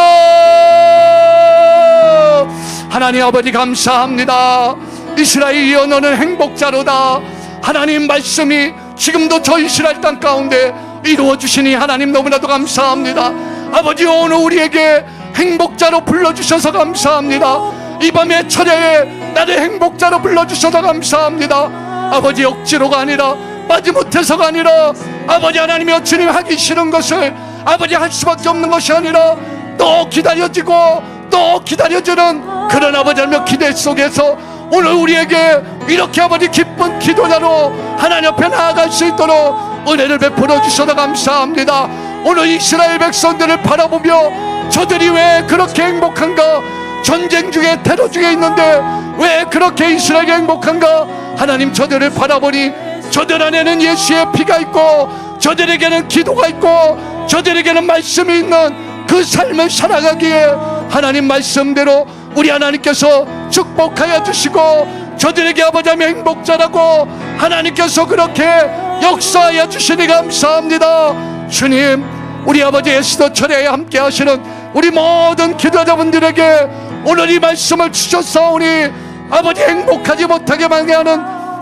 하나님 아버지 감사합니다. 이스라엘이여, 너는 행복자로다. 하나님 말씀이 지금도 저 이스라엘 땅 가운데 이루어주시니 하나님 너무나도 감사합니다. 아버지, 오늘 우리에게 행복자로 불러주셔서 감사합니다. 이 밤의 철야에 나를 행복자로 불러주셔서 감사합니다. 아버지, 억지로가 아니라 마지못해서가 아니라 아버지 하나님이여, 주님 하기 싫은 것을 아버지 할 수밖에 없는 것이 아니라 또 기다려지고 또 기다려지는 그런 아버지 하나님의 기대 속에서 오늘 우리에게 이렇게 아버지 기쁜 기도자로 하나님 앞에 나아갈 수 있도록 은혜를 베풀어 주셔서 감사합니다. 오늘 이스라엘 백성들을 바라보며 저들이 왜 그렇게 행복한가? 전쟁 중에 테러 중에 있는데 왜 그렇게 이스라엘이 행복한가? 하나님, 저들을 바라보니 저들 안에는 예수의 피가 있고 저들에게는 기도가 있고 저들에게는 말씀이 있는 그 삶을 살아가기에 하나님 말씀대로 우리 하나님께서 축복하여 주시고 저들에게 아버지 하나님 행복자라고 하나님께서 그렇게 역사하여 주시니 감사합니다. 주님, 우리 아버지 시도철에 함께 하시는 우리 모든 기도자분들에게 오늘 이 말씀을 주셨사오니 아버지 행복하지 못하게 만개하는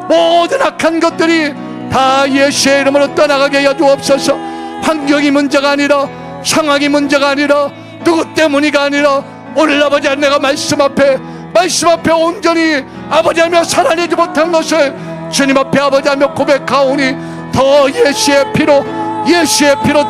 모든 악한 것들이 다 예수의 이름으로 떠나가게 하여 주옵소서. 환경이 문제가 아니라, 상황이 문제가 아니라, 누구 때문이가 아니라 오늘 아버지 내가 말씀 앞에 온전히 아버지 하며 살아내지 못한 것을 주님 앞에 아버지 하며 고백하오니 더 예수의 피로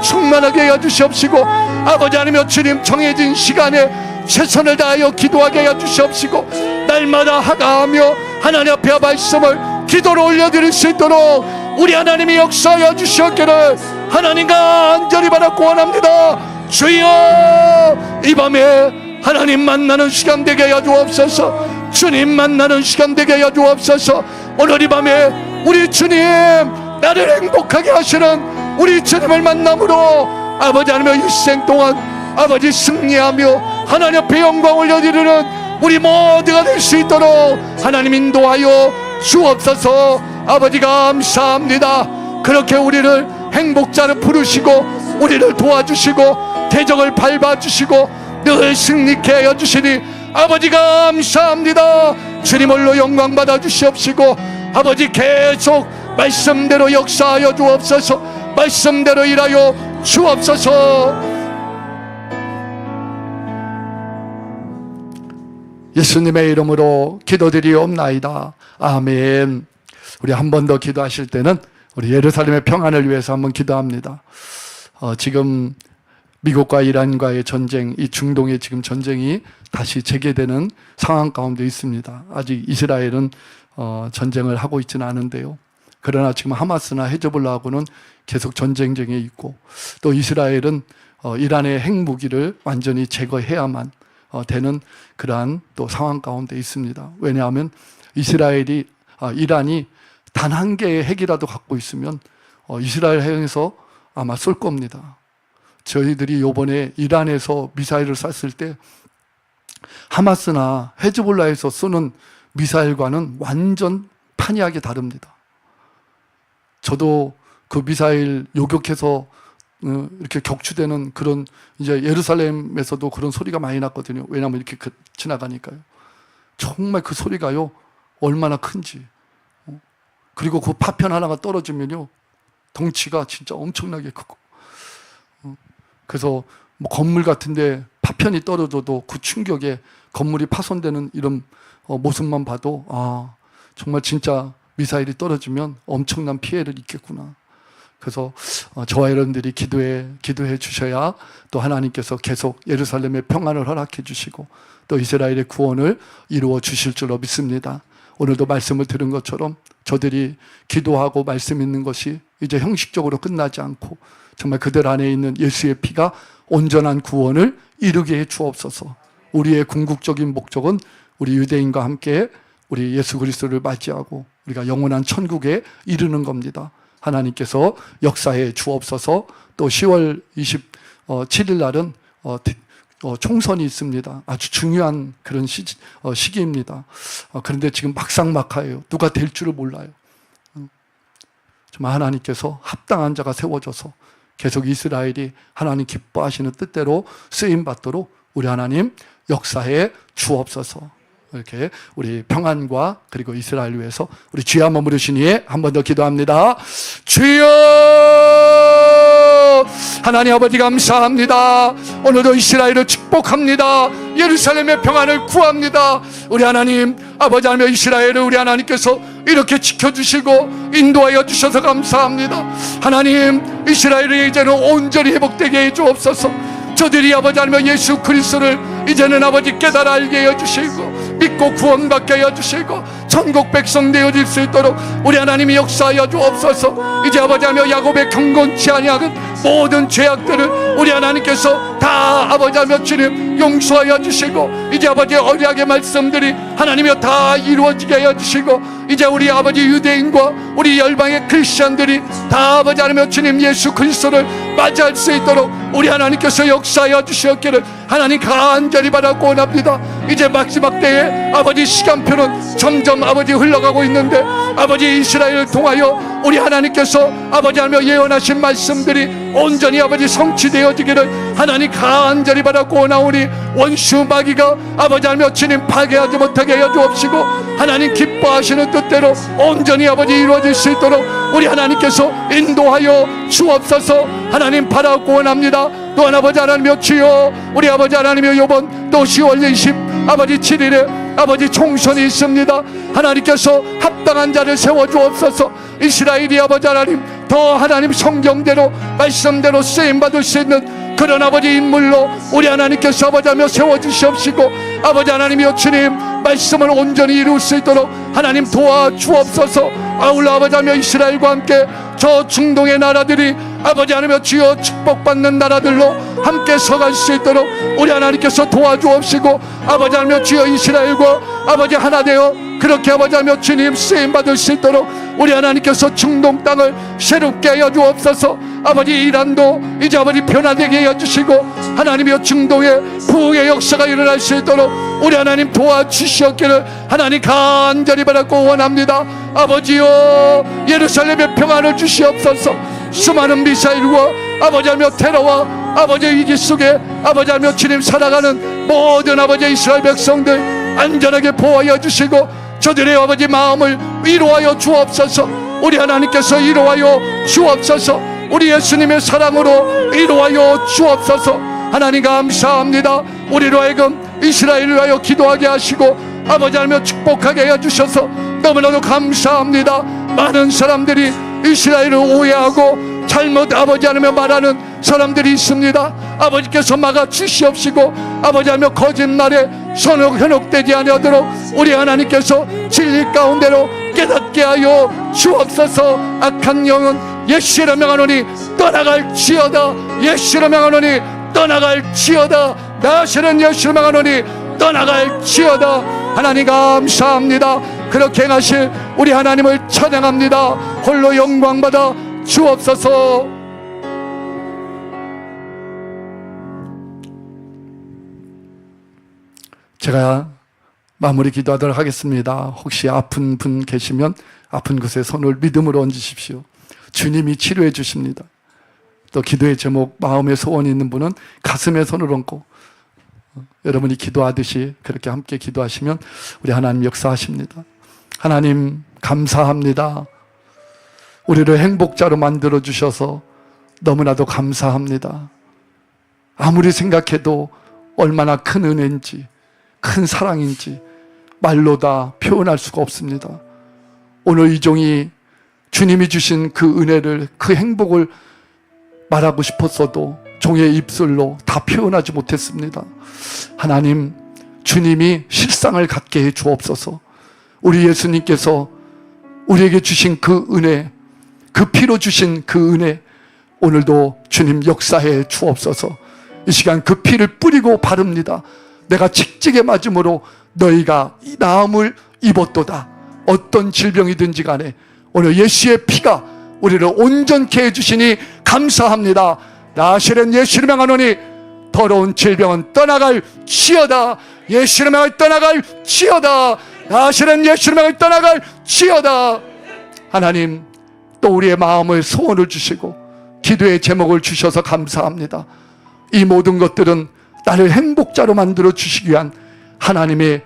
충만하게 하여 주시옵시고, 아버지 하나님 주님 정해진 시간에 최선을 다하여 기도하게 하여 주시옵시고, 날마다 하나하며 하나님 앞에 말씀을 기도로 올려드릴 수 있도록 우리 하나님이 역사하여 주시옵기를 하나님 간절히 바라고 원합니다. 주여, 이 밤에 하나님 만나는 시간 되게 하여 주옵소서. 주님 만나는 시간 되게 하여 주옵소서. 오늘 이 밤에 우리 주님, 나를 행복하게 하시는 우리 주님을 만남으로 아버지 하나님 일생 동안 아버지 승리하며 하나님 앞에 영광 올려드리는 우리 모두가 될 수 있도록 하나님 인도하여 주옵소서. 아버지 감사합니다. 그렇게 우리를 행복자로 부르시고 우리를 도와주시고 대적을 밟아주시고 늘 승리케 하여 주시니 아버지 감사합니다. 주님 홀로 영광 받아 주시옵시고, 아버지 계속 말씀대로 역사하여 주옵소서. 말씀대로 일하여 주옵소서. 예수님의 이름으로 기도드리옵나이다. 아멘. 우리 한 번 더 기도하실 때는 우리 예루살렘의 평안을 위해서 한번 기도합니다. 지금 미국과 이란과의 전쟁, 이 중동의 지금 전쟁이 다시 재개되는 상황 가운데 있습니다. 아직 이스라엘은 전쟁을 하고 있지는 않은데요. 그러나 지금 하마스나 헤즈볼라하고는 계속 전쟁 중에 있고, 또 이스라엘은 이란의 핵무기를 완전히 제거해야만 되는 그러한 또 상황 가운데 있습니다. 왜냐하면 이란이 단 한 개의 핵이라도 갖고 있으면 이스라엘 향해서 아마 쏠 겁니다. 저희들이 요번에 이란에서 미사일을 쐈을 때 하마스나 헤즈볼라에서 쏘는 미사일과는 완전 판이하게 다릅니다. 저도 그 미사일 요격해서 이렇게 격추되는 그런, 이제 예루살렘에서도 그런 소리가 많이 났거든요. 왜냐하면 이렇게 지나가니까요. 정말 그 소리가요 얼마나 큰지. 그리고 그 파편 하나가 떨어지면요 덩치가 진짜 엄청나게 크고, 그래서 뭐 건물 같은데 파편이 떨어져도 그 충격에 건물이 파손되는 이런 모습만 봐도 정말 진짜 미사일이 떨어지면 엄청난 피해를 입겠구나. 그래서 저와 여러분들이 기도해 주셔야 또 하나님께서 계속 예루살렘의 평안을 허락해 주시고 또 이스라엘의 구원을 이루어 주실 줄로 믿습니다. 오늘도 말씀을 들은 것처럼 저들이 기도하고 말씀 있는 것이 이제 형식적으로 끝나지 않고 정말 그들 안에 있는 예수의 피가 온전한 구원을 이루게 해 주옵소서. 우리의 궁극적인 목적은 우리 유대인과 함께 우리 예수 그리스도를 맞이하고 우리가 영원한 천국에 이르는 겁니다. 하나님께서 역사해 주옵소서. 또 10월 27일 날은 총선이 있습니다. 아주 중요한 그런 시기입니다. 그런데 지금 막상막하예요. 누가 될 줄을 몰라요. 정말 하나님께서 합당한 자가 세워져서 계속 이스라엘이 하나님 기뻐하시는 뜻대로 쓰임받도록 우리 하나님 역사해 주옵소서. 이렇게 우리 평안과 그리고 이스라엘 위해서 우리 주여 한번 부르시니 한 번 더 기도합니다. 주여, 하나님 아버지 감사합니다. 오늘도 이스라엘을 축복합니다. 예루살렘의 평안을 구합니다. 우리 하나님 아버지 하나님, 이스라엘을 우리 하나님께서 이렇게 지켜주시고 인도하여 주셔서 감사합니다. 하나님, 이스라엘이 이제는 온전히 회복되게 해 주옵소서. 저들이 아버지 하나님 예수 그리스도를 이제는 아버지 깨달아 알게 해주시고 믿고 구원받게 해주시고 천국 백성 되어질 수 있도록 우리 하나님이 역사하여 주옵소서. 이제 아버지 하나님 야곱의 경건치 아니하는 모든 죄악들을 우리 하나님께서 다 아버지 하나님 주님 용서하여 주시고 이제 아버지 언약의 말씀들이 하나님이여 다 이루어지게 하여 주시고 이제 우리 아버지 유대인과 우리 열방의 크리스천들이 다 아버지 하나님 주님 예수 그리스도를 맞이할 수 있도록 우리 하나님께서 역사하여 주시었기를 하나님 간절히 바라고 원합니다. 이제 마지막 때에 아버지 시간표는 점점 아버지 흘러가고 있는데 아버지 이스라엘을 통하여 우리 하나님께서 아버지 하나님 예언하신 말씀들이 온전히 아버지 성취되어지기를 하나님 간절히 바라고 원하오니 원수 마귀가 아버지 하나님 주님 파괴하지 못하게 하여 주옵시고 하나님 기뻐하시는 뜻대로 온전히 아버지 이루어질 수 있도록 우리 하나님께서 인도하여 주옵소서. 하나님 바라고 원합니다. 또한 아버지 하나님여 주여 우리 아버지 하나님여 이번 또 10월 20 아버지 7일에 아버지 총선이 있습니다. 하나님께서 합당한 자를 세워주옵소서. 이스라엘이 아버지 하나님 더 하나님 성경대로 말씀대로 쓰임받을 수 있는 그런 아버지 인물로 우리 하나님께서 아버지 하며 세워주시옵시고 아버지 하나님이여 주님 말씀을 온전히 이룰 수 있도록 하나님 도와주옵소서. 아울러 아버지 하며 이스라엘과 함께 저 중동의 나라들이 아버지 하나님여 주여 축복받는 나라들로 함께 서갈 수 있도록 우리 하나님께서 도와주옵시고 아버지 하나님여 주여 이스라엘과 아버지 하나 되어 그렇게 아버지 하며 주님 쓰임받을 수 있도록 우리 하나님께서 중동 땅을 새롭게 하여 주옵소서. 아버지 이란도 이제 아버지 변화되게 하여 주시고 하나님이여 중동에 부흥의 역사가 일어날 수 있도록 우리 하나님 도와주시옵기를 하나님 간절히 바라고 원합니다. 아버지여 예루살렘에 평안을 주시옵소서. 수많은 미사일과 아버지 하며 테러와 아버지 위기 속에 아버지 하며 주님 살아가는 모든 아버지 이스라엘 백성들 안전하게 보호하여 주시고 저들의 아버지 마음을 위로하여 주옵소서. 우리 하나님께서 위로하여 주옵소서. 우리 예수님의 사랑으로 위로하여 주옵소서. 하나님 감사합니다. 우리로 하여금 이스라엘을 위하여 기도하게 하시고 아버지 하나님 축복하게 하여 주셔서 너무나도 감사합니다. 많은 사람들이 이스라엘을 오해하고 잘못 아버지 하나며 말하는 사람들이 있습니다. 아버지께서 막아 주시옵시고 아버지 하며 거짓말에 현혹되지 아니하도록 우리 하나님께서 진리 가운데로 깨닫게 하여 주옵소서. 악한 영은 예수로 명하노니 떠나갈지어다. 예수로 명하노니 떠나갈지어다. 나시는 예수로 명하노니 떠나갈지어다. 하나님 감사합니다. 그렇게 행하실 우리 하나님을 찬양합니다. 홀로 영광받아 주옵소서. 제가 마무리 기도하도록 하겠습니다. 혹시 아픈 분 계시면 아픈 곳에 손을 믿음으로 얹으십시오. 주님이 치료해 주십니다. 또 기도의 제목 마음의 소원이 있는 분은 가슴에 손을 얹고 여러분이 기도하듯이 그렇게 함께 기도하시면 우리 하나님 역사하십니다. 하나님 감사합니다. 우리를 행복자로 만들어 주셔서 너무나도 감사합니다. 아무리 생각해도 얼마나 큰 은혜인지 큰 사랑인지 말로 다 표현할 수가 없습니다. 오늘 이 종이 주님이 주신 그 은혜를 그 행복을 말하고 싶었어도 종의 입술로 다 표현하지 못했습니다. 하나님 주님이 실상을 갖게 해 주옵소서. 우리 예수님께서 우리에게 주신 그 은혜 그 피로 주신 그 은혜 오늘도 주님 역사해 주옵소서. 이 시간 그 피를 뿌리고 바릅니다. 내가 직직에 맞음으로 너희가 나음을 입었도다. 어떤 질병이든지 간에 오늘 예수의 피가 우리를 온전케 해주시니 감사합니다. 나시는 예수를 명하노니 더러운 질병은 떠나갈지어다. 예수를 명하여 떠나갈지어다. 나시는 예수를 명하여 떠나갈지어다. 하나님 또 우리의 마음을 소원을 주시고 기도의 제목을 주셔서 감사합니다. 이 모든 것들은 나를 행복자로 만들어 주시기 위한 하나님의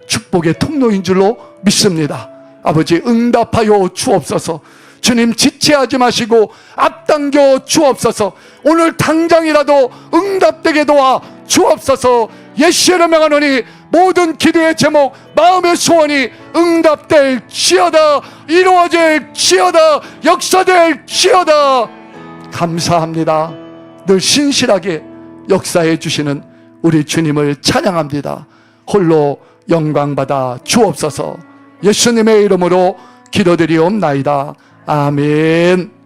축복의 통로인 줄로 믿습니다. 아버지 응답하여 주옵소서. 주님 지체하지 마시고 앞당겨 주옵소서. 오늘 당장이라도 응답되게 도와 주옵소서. 예수로 명하노니 모든 기도의 제목 마음의 소원이 응답될지어다. 이루어질지어다. 역사될지어다. 감사합니다. 늘 신실하게 역사해 주시는 우리 주님을 찬양합니다. 홀로 영광받아 주옵소서. 예수님의 이름으로 기도드리옵나이다. 아멘.